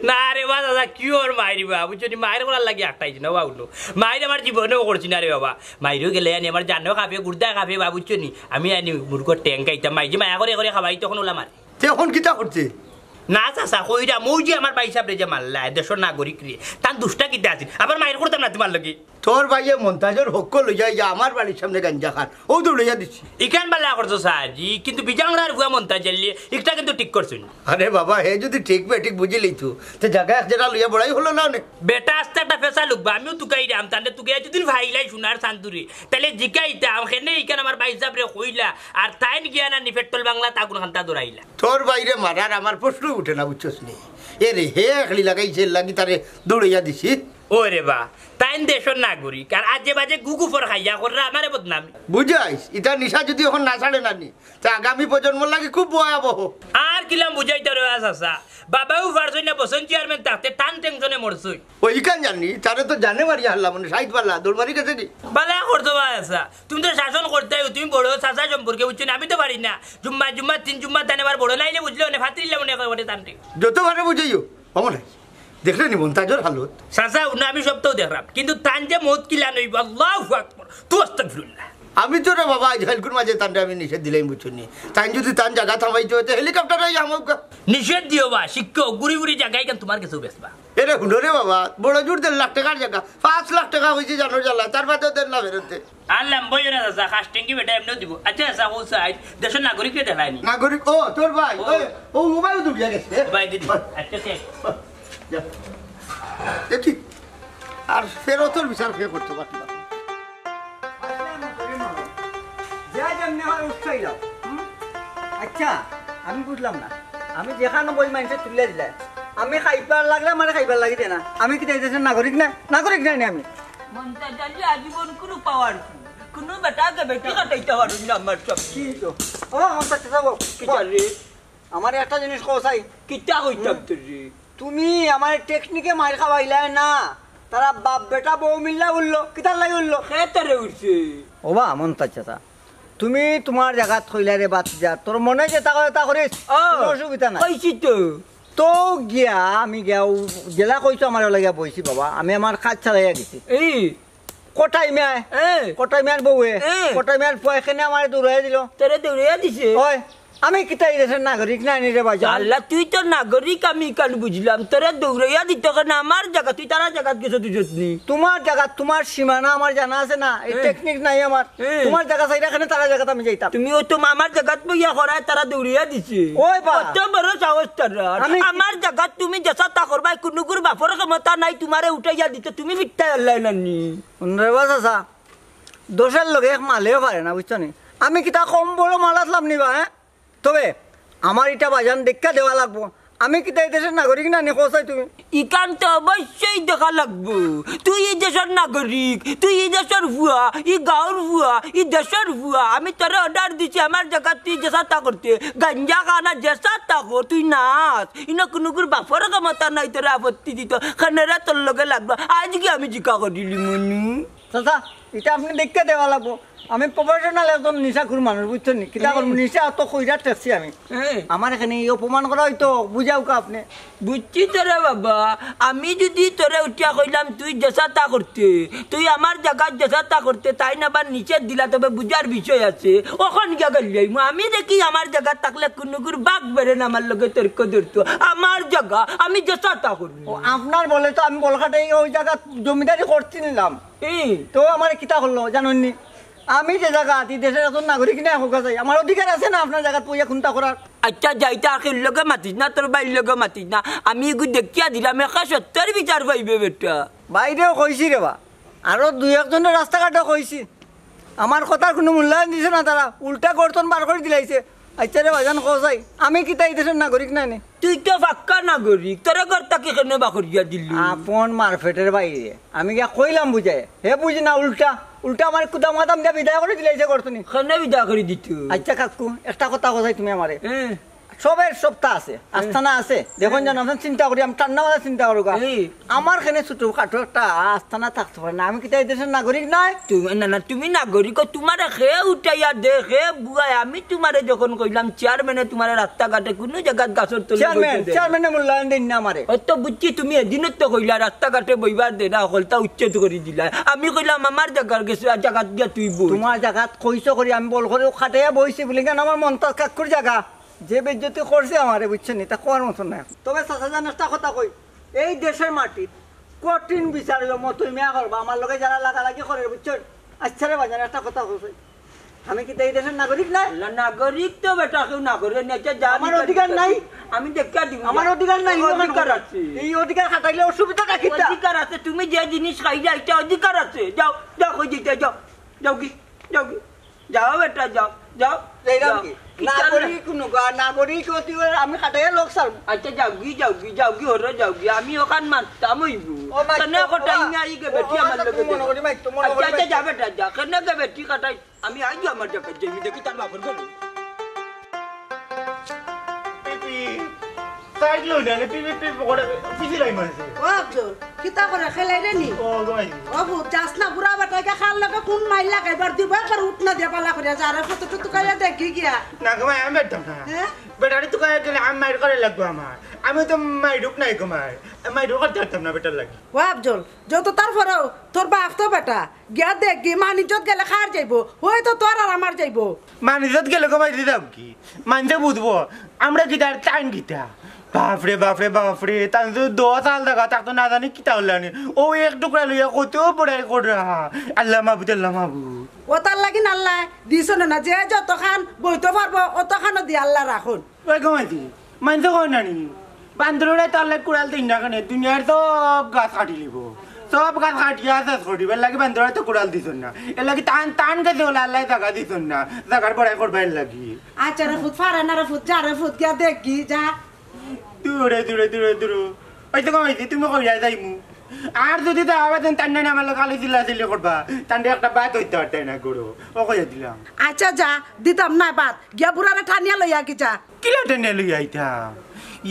না রে বা দাদা কি ওর মাইরিবা বুঝছো মায়ের করার লাগে একটাইছি না বাবু মায়ের আমার জীবনেও করছি না রে বাবা মাইরেও গেলে আনি আমার জানো খাবে গুড়দা খাবে বা বুঝছো নি আমি আনি মুরগোর ট্যাঙ্ক খাইতাম মাইজি মায়া করে করে খাবাই তখন ওলা মারে এখন কিতা করছে না চাষা কইরা মই যে আমার ভাই সাহেব যে মারলা দেশের নাগরিক রে তার দুষ্টা কিতা আছে আবার মায়ের করতাম না তোমার লগে তোর ভাইয়ে মন্তাজের হক্ক লইয়া যা আমার বাড়ির সামনে গাঞ্জা খান ও তো লইয়া দিচ্ছি ইখান বালা করছো সাজি কিন্তু বিজাংলার ভুয়া মন্তা জ্বালিয়ে একটা কিন্তু ঠিক করছুন আরে বাবা হে যদি ঠিক বেঠিক বুঝিলি তো জায়গা এক যেটা লইয়া বড়াই হলো না অনেক বেটা আস্তে একটা ফেসা লুকবা আমিও তুকাই রাম তাহলে তুকে যদি ভাইলাই শোনার শান্তুরি তাহলে জিকাইতাম সেনে ইখান আমার ভাই সাহেব রে কইলা আর তাইন গিয়া না নিফেটল বাংলা তাগুন খান্তা দৌড়াইলা তোর বাইরে মারার আমার প্রশ্ন উঠে না বুঝছস নি এ রে হে একলি লাগাইছে লাগি তারে দৌড়াইয়া দিছি ওরে বা তাইন দেশের নাগরিক আর আজে বাজে গুগু ফর খাইয়া কররা আমারে বদনামি বুঝাইস এটা নিশা যদি এখন না ছাড়ে নানি তা আগামী প্রজন্মর লাগে খুব ভয়াবহ আর কিলাম বুঝাইতে রে আসা বাবাও পারছই না বসন চেয়ারম্যান তাতে টান টেনশনে মরছই ওই কান জানি তারে তো জানে মারি হারলাম মানে সাইড পাল্লা দৌড় মারি গেছে কি বালা করতো আসা তুমি তো শাসন করতে তুমি বড় চাচা সম্পর্কে বুঝছো না আমি তো পারি না জুম্মা 3 জুম্মা তানেবার বড় লাইলে বুঝলে না ফাতিলে মনে করে টানতে যতবারে বুঝাইও অমন দেখলে নি মন্তাজের হালত চাচা না আমি সব তো দেখলাম কিন্তু তান যে মত কিলা নইব আল্লাহু আকবার তো আস্তাগফিরুল্লাহ আমি তো রে বাবা ঝালকুর মাঝে তানটা আমি নিষেধ দিলাই বুঝছনি তাই যদি তান জায়গা থামাইতে হইতে হেলিকপ্টারে আমাকে নিষেধ দিও বা শিক্ষক গুড়ি গুড়ি জায়গায় কেন তোমার কাছে বেসবা এরে হুনো রে বাবা বড় জোর 1.5 লাখ টাকার জায়গা 5 লাখ টাকা হয়েছে জানো জ্বালা তার বাদেও দেন না বেরোতে আল্লাহ বইও না চাচা কাস্টিংকি বেটা এমনি দিব আচ্ছা চাচা ও সাইড দেশের নাগরিককে দেখায়নি নাগরিক ও তোর ভাই ও মোবাইল দুলিয়া গেছে ভাই দিদি আচ্ছা ঠিক যা দেখি আর ফেরতর বিচার কে করতে পারতি না আচ্ছা আমি বুঝলাম না আমি যেখানে বই মানুষে তুলে দিলাই আমি খাইবার লাগলে মানে খাইবার লাগি না আমি কি দেশের নাগরিক না নাগরিক নাই আমি মনটা জানি আজীবন কোনো পাওয়ার কোনো বেটাকে বেটি কাটাইতে পারুন না আমার সব কি তো ও আমার কাছে যাবো কিটারে আমার একটা জিনিস কোসাই কিটা কইতাম তোর তুমি আমার টেকনিকে মার খাওয়াইলাই না তারা বাপ বেটা বউ মিল্লা উঠলো কিতার লাগে উঠলো খেতরে উঠছে ও বা মন্তা চাচা তুমি তোমার জায়গা থইলা রে বাত যা তোর মনে যেটা করে তা করিস অসুবিধা নাই কইছি তো তো গিয়া আমি গিয়া জেলা কইছো আমার লাগিয়া বইছি বাবা আমি আমার কাজ চালাইয়া গেছি এই কোটাই মেয়ে কোটাই মেয়ের বউয়ে কোটাই মেয়ের পয়খানে আমার দৌড়াই দিল তোরে দৌড়াইয়া দিছে ওই আমি কিতা এই দেশের নাগরিক না রে বাজান আল্লাহ তুই তো নাগরিক আমি কাল বুঝলাম তোরে দৌড়াইয়া দিত কেন আমার জায়গা তুই তারা জায়গা গেছো তুই যতনি তোমার জায়গা তোমার সীমানা আমার জানা আছে না এই টেকনিক নাই আমার তোমার জায়গা চাইরা এখানে তারা জায়গাতে আমি যাইতাম তুমি ও তো আমার জায়গাত বইয়া করায় তারা দৌড়াইয়া দিছে ওই বা কত বড় সাহস তারা আমার জায়গাত তুমি যেসা তা করবাই কুনুকুর বাপর ক্ষমতা নাই তোমারে উঠাইয়া দিতে তুমি মিথ্যা আল্লাহ নানি রে বাসা দোষের লগে মালেও পারে না বুঝছো নি আমি কিতা কম বড় মাল আসলাম নিবা হ্যাঁ তবে আমার এটা বাজান দেখা দেওয়া লাগবো আমি কিতা এই দেশের নাগরিক না নেকোসাই তুমি ইকান তো অবশ্যই দেখা লাগবো তুই এই দেশের নাগরিক তুই এই দেশের ভুয়া ই গাঁর ভুয়া ই দেশের ভুয়া আমি তোরে অর্ডার দিছি আমার জায়গা তুই যেসা তা করতে গাঞ্জা খানা যেসা তা কর তুই নাচ ইনা কোনোগুর বাপর ক্ষমতা নাই তোরে আপত্তি দিত খানেরা তোর লগে লাগবো আজকে আমি জিকা করিলি মনু চাচা এটা আপনি দেখতে দেওয়া লাগবো আমি প্রফেশনাল একজন নিশাখুর মানুষ বুঝছেন নি কিতা করবো নিশা অত কইরা টেকছি আমি আমার এখানে এই অপমান করা হয়তো বুঝাও কা আপনি বুঝছি তোরে বাবা আমি যদি তোরে উঠিয়া কইলাম তুই যেসা তা করতে তুই আমার জায়গায় যেসা তা করতে তাই না আবার নিচে দিলা তবে বুঝার বিষয় আছে ওখান গিয়া গেলি আমি দেখি আমার জায়গা থাকলে কোনোগুর বাঘ বেড়ে না আমার লগে তর্ক ধরতো আমার জায়গা আমি যেসা তা করবো আপনার বলে তো আমি বলখাটে ওই জায়গা জমিদারি করতে নিলাম তো আমার কিতা করলো জানেননি আমি যে জায়গা দেশের একজন নাগরিক না হোক যাই আমার অধিকার আছে না আপনার জায়গা পইয়া খুনতা করার আচ্ছা যাইতা আখের লগে মাতিস না তোর বাইর লগে মাতিস না আমি এগুলো দেখিয়া দিলাম 71 বিচার পাইবে বেটা বাইরেও কইছি রে বা আরো দুই একজনের রাস্তাঘাটও কইছি আমার কথার কোনো মূল্যায়ন দিছে না তারা উল্টা গর্তন বার করে দিলাইছে আচ্ছা রে বাজান কসাই আমি কি তাই দেশের নাগরিক না নে তুই তো পাক্কা নাগরিক তোরা গর্তাকে কেন বাকরিয়া দিলি আপন মারফেটের বাইরে আমি গিয়া কইলাম বুঝাই হে বুঝি না উল্টা উল্টা আমার কুদা মাদাম দিয়া বিদায় করে দিলাইছে গর্তনি কেন বিদায় করে দিত আচ্ছা কাকু একটা কথা কসাই তুমি আমারে সবের সপ্তাহ আছে আস্থানা আছে দেখুন জানো আপনার চিন্তা করি আমি টান্না মাথা চিন্তা করবো আমার খানে ছোটো খাটো একটা আস্থানা থাকতে পারে না আমি কি তাই দেশের নাগরিক নাই না না তুমি নাগরিক তোমার খে উঠাইয়া দে খে বুয়াই আমি তোমারে যখন কইলাম চেয়ারম্যানে তোমার রাস্তাঘাটে কোনো জায়গায় গাছের তলে চেয়ারম্যানে মূল্যায়ন দিন না আমারে তো বুঝছি তুমি এদিনত তো কইলা রাস্তাঘাটে বইবার দে না হলতা উচ্ছেদ করে দিলা আমি কইলাম আমার জায়গার গেছে জায়গাত গিয়া তুই বই তোমার জায়গাত কইছো করি আমি বল করে খাটাইয়া বইছি বলি কেন আমার মনটা কাকুর জায়গা যে বেজ্জতি করছে আমারে বুঝছেন তা কোয়ার মতন না তবে চাচা জান একটা কথা কই এই দেশের মাটিত কঠিন বিচার মতো মেয়া করবা আমার লগে যারা লাগালাগি করে বুঝছেন আচ্ছা রে বাজান একটা কথা কই আমি কি এই দেশের নাগরিক না নাগরিক তো বেটা কেউ নাগরিক নেচে যা আমার অধিকার নাই আমি দেখা দিব আমার অধিকার নাই অধিকার আছে এই অধিকার খাটাইলে অসুবিধাটা কি অধিকার আছে তুমি যে জিনিস খাইলা এটা অধিকার আছে যাও যাও কই দিতে যাও যাও কি যাও বেটা যাও যাও এইরাম কি নাগরিক কোনো নাগরিক অধিকার আমি খাটাইয়া লোক সার আচ্ছা যাও কি হরে যাও কি আমি ওখান মারতাম হইব কেন কটাই নাই গে বেটি আমার লগে আচ্ছা যা বেটা যা কেন গে বেটি কাটাই আমি আই আমার জায়গা যাই দেখি তার বাপর গেল পিপি সাইড লই না পিপি পড়ে পিছি লাই মারছে ও আব্দুল কিতা করে খেলাই রে নি ও গাই ও বু চাসনা বুড়া বেটাকে খাল লাগে কোন মাইল লাগাইবার দিব একবার উঠ না দে পালা করে যারে ফটো টু কাইয়া দেখি গিয়া না গো আমি বেটাম না বেটারি তো কাইয়া গেলে আমি মাইর করে লাগবো আমার আমি তো মাইরুক নাই গো মাইরুক করতে পারতাম না বেটার লাগি ও আব্দুল যত তারপরেও তোর বাপ তো বেটা গিয়া দেখ গি মানিজত গেলে খার যাইবো হয়তো তোর আর আমার যাইবো মানিজত গেলে গো মাইরি দাম কি মানতে বুঝবো আমরা গিটার টাইম গিটা বাপরে তান তো 10 সাল দেখা তাক তো না জানি কি তাহলে ও এক টুকরা লইয়া কত পড়াই করে আল্লাহ মাহবুদ ও তার লাগি আল্লাহ দিছ না যে যত খান বইতে পারবো অত খানো দি আল্লাহ রাখুন ওই গমাইছি মানতে কই না নি বান্দররে তাহলে কুড়াল তিন না কেন দুনিয়ার সব গাছ কাটি লিব সব গাছ কাটিয়া শেষ করে দিবে লাগি বান্দরে তো কুড়াল দিছ না এর লাগি টান গেছে ওলা আল্লাহ জায়গা দিছ না জায়গার পড়াই করবার লাগি আচ্ছা রে ফুট ফারা না রে ফুট যা রে ফুট গিয়া দেখি যা দূরে ওই তো কমাইছি তুমি কই যাইমু আর যদি তো আবেদন টান্না না আমার কালি চিল্লা করবা টান্ডে একটা বাত হইতে পারতে না করো ও কই দিলাম আচ্ছা যা দিতাম না বাত গিয়া বুড়ারে ঠানিয়া লইয়া কি যা কিলা টান্না লই আইতাম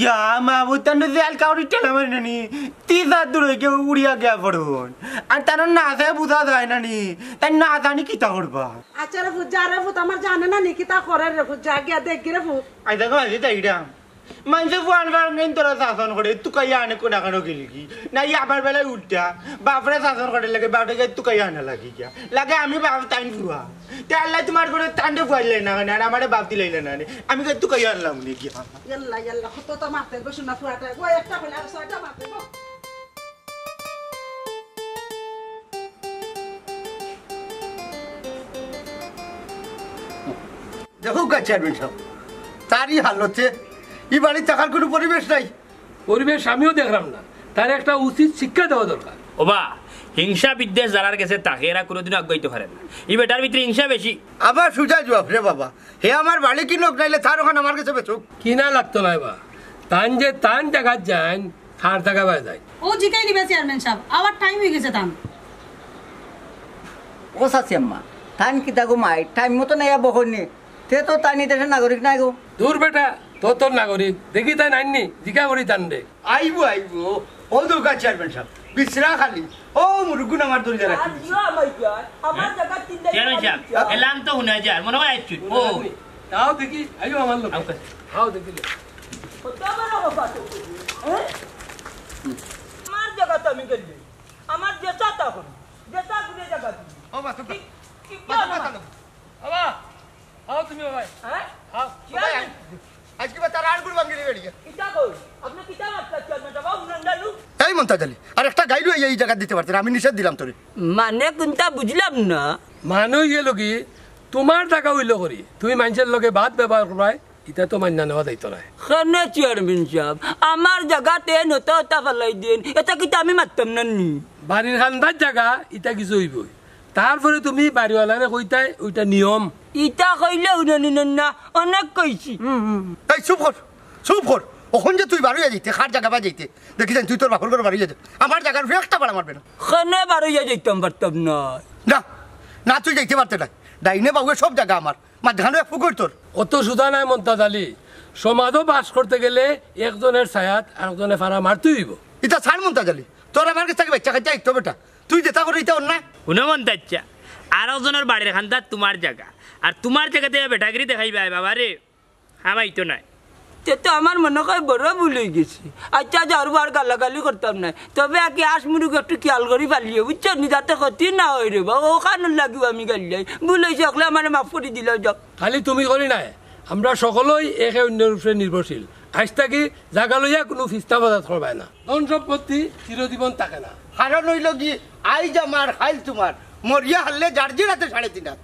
ইয়া মাহবুদ টান্ডে জাল কাউরি টেলা মারি নানি 30 দূরে কেউ উড়িয়া গিয়া পড়ুন আর তার না যায় বুঝা যায় নানি তাই না জানি কিতা করবা আচ্ছা রে ফুট যা রে ফুট আমার জানে না নি কিতা করে রে ফুট যা গিয়া দেখ রে ফুট আই দেখো আই তাইডা মানুষে ফুয়ান ফার্মেন তোরা শাসন করে তুকাইয়া আনে কোনা কেন গেলি কি না ই আবার বেলায় উঠতা বাপরে শাসন করে লাগে বাপটাকে তুকাইয়া আনা লাগি গিয়া লাগে আমি বাপ টাইম ফুয়া তে আল্লাহ তোমার করে টান্ডে ফুয়াইলে না আর আমারে বাপ দিলাইলে না আমি কে তুকাইয়া আনলাম নি গিয়া ইয়াল্লা ইয়াল্লা কত তো মারতে বসু না ফুয়াটা ওই একটা কইলা আর ছয়টা মারতে গো দেখো গা চেয়ারম্যান সাহেব তারই হালতে এই বাড়ির থাকার কোনো পরিবেশ নাই। পরিবেশ আমিও দেখলাম না, তার একটা উচিত শিক্ষা দেওয়া দরকার। ওবা হিংসা বিদ্বেষ যারার কাছে থাকে এরা কোনোদিন আগাইতে পারে না। এই বেটার ভিতরে হিংসা বেশি। আবার সুজা জবাব রে বাবা, হে আমার বাড়ি কি লোক নাইলে তার ওখানে আমার কাছে বেচুক কিনা লাগতো না বা তান যে তান জায়গা যান খার জায়গা বাই যায়। ও জিকাই নিবে চেয়ারম্যান সাহেব, আবার টাইম হয়ে গেছে তান। ও সাসি আম্মা তান কি তাগো মাই টাইম মতো নাই বহনি তে তো তানি দেশের নাগরিক নাই গো। দূর বেটা তোর নাগরিক দেখি তাই নাইনি জিকা করি তান রে আইবো আইবো ও দুর্গা চেয়ারম্যান সাহেব বিশ্রা খালি ও মুরগুন আমার দরজা রাখি আমার জায়গা তিনটা চেয়ারম্যান সাহেব এলাম তো হুনা যায় মনে হয় আইছুন ও তাও দেখি আইও আমার লোক হাও দেখিলে আমার জায়গা তো আমি গেলি আমার যেটা তখন যেটা ঘুরে জায়গা ও বাস কি বাবা হাও তুমি ভাই হ্যাঁ হাও আজকে বা তার আর গুড় ভাঙি রে বেরিয়ে কিটা কই আপনি কিটা মারতে চান না বাবু নন্দালু এই মন্তাজ আলী আর একটা গাইড এই জায়গা দিতে পারতেন, আমি নিষেধ দিলাম তোরে। মানে কোনটা বুঝলাম না। মানুষ গেল কি তোমার টাকা হইল করি তুমি মানুষের লগে বাদ ব্যবহার করায় এটা তো মান্য নেওয়া দায়িত্ব নাই। কেন চেয়ারম্যান সাহেব আমার জায়গাতে নতা ওটা ফেলাই দিন, এটা কিটা আমি মারতাম না নি। বাড়ির খান্দার জায়গা এটা কিছু হইবই, তারপরে তুমি বাড়িওয়ালারে কইতাই ওইটা নিয়ম। ইটা কইলে উনানি না অনেক কইছি। এই চুপ কর চুপ কর, ওখান যে তুই বাড়িয়ে যাইতে খার জায়গা বা যাইতে দেখি যান তুই তোর বাপর করে বাড়িয়ে যেতে আমার জায়গার একটা বাড়া মারবে না। কেন বারোইয়া যাইতাম পারতাম না। না না তুই যাইতে পারতে না, ডাইনে বাবুয়ে সব জায়গা আমার মাঝখানে পুকুর তোর। অত সুদা নাই মন্তাজ আলী, সমাজও বাস করতে গেলে একজনের ছায়াত আর একজনের ফাড়া মারতে হইব। এটা ছাড় মন্তাজ আলী, তোর আমার কাছে বাচ্চা খাইতে একটু বেটা তুই যেটা করে এটা অন্য হুনমন তাচ্চা আর একজনের বাড়ির খান্দার তোমার জায়গা আর তোমার জায়গাতে বেটাগিরি দেখাইবা বাবা রে আমাই তো নাই। তো আমার মনে হয় বড় ভুল হয়ে গেছি। আচ্ছা যার আর গালাগালি করতাম না, তবে আগে আসমুরুক একটু খেয়াল করি পালিয়ে বুঝছো নি যাতে ক্ষতি না হয় রে বা ওখানে লাগিব আমি গালিয়াই ভুল হয়েছে ওখানে আমার মাফ করে দিল যাও। খালি তুমি করি নাই, আমরা সকলেই একে অন্যের উপরে নির্ভরশীল। আজ থাকি জায়গা লইয়া কোনো ফিস্তা বাজাত করবাই না, ধন সম্পত্তি চিরজীবন থাকে না। কারণ হইল কি আইজ আমার হাইল তোমার মরিয়া হারলে জার্জি রাতে 3.5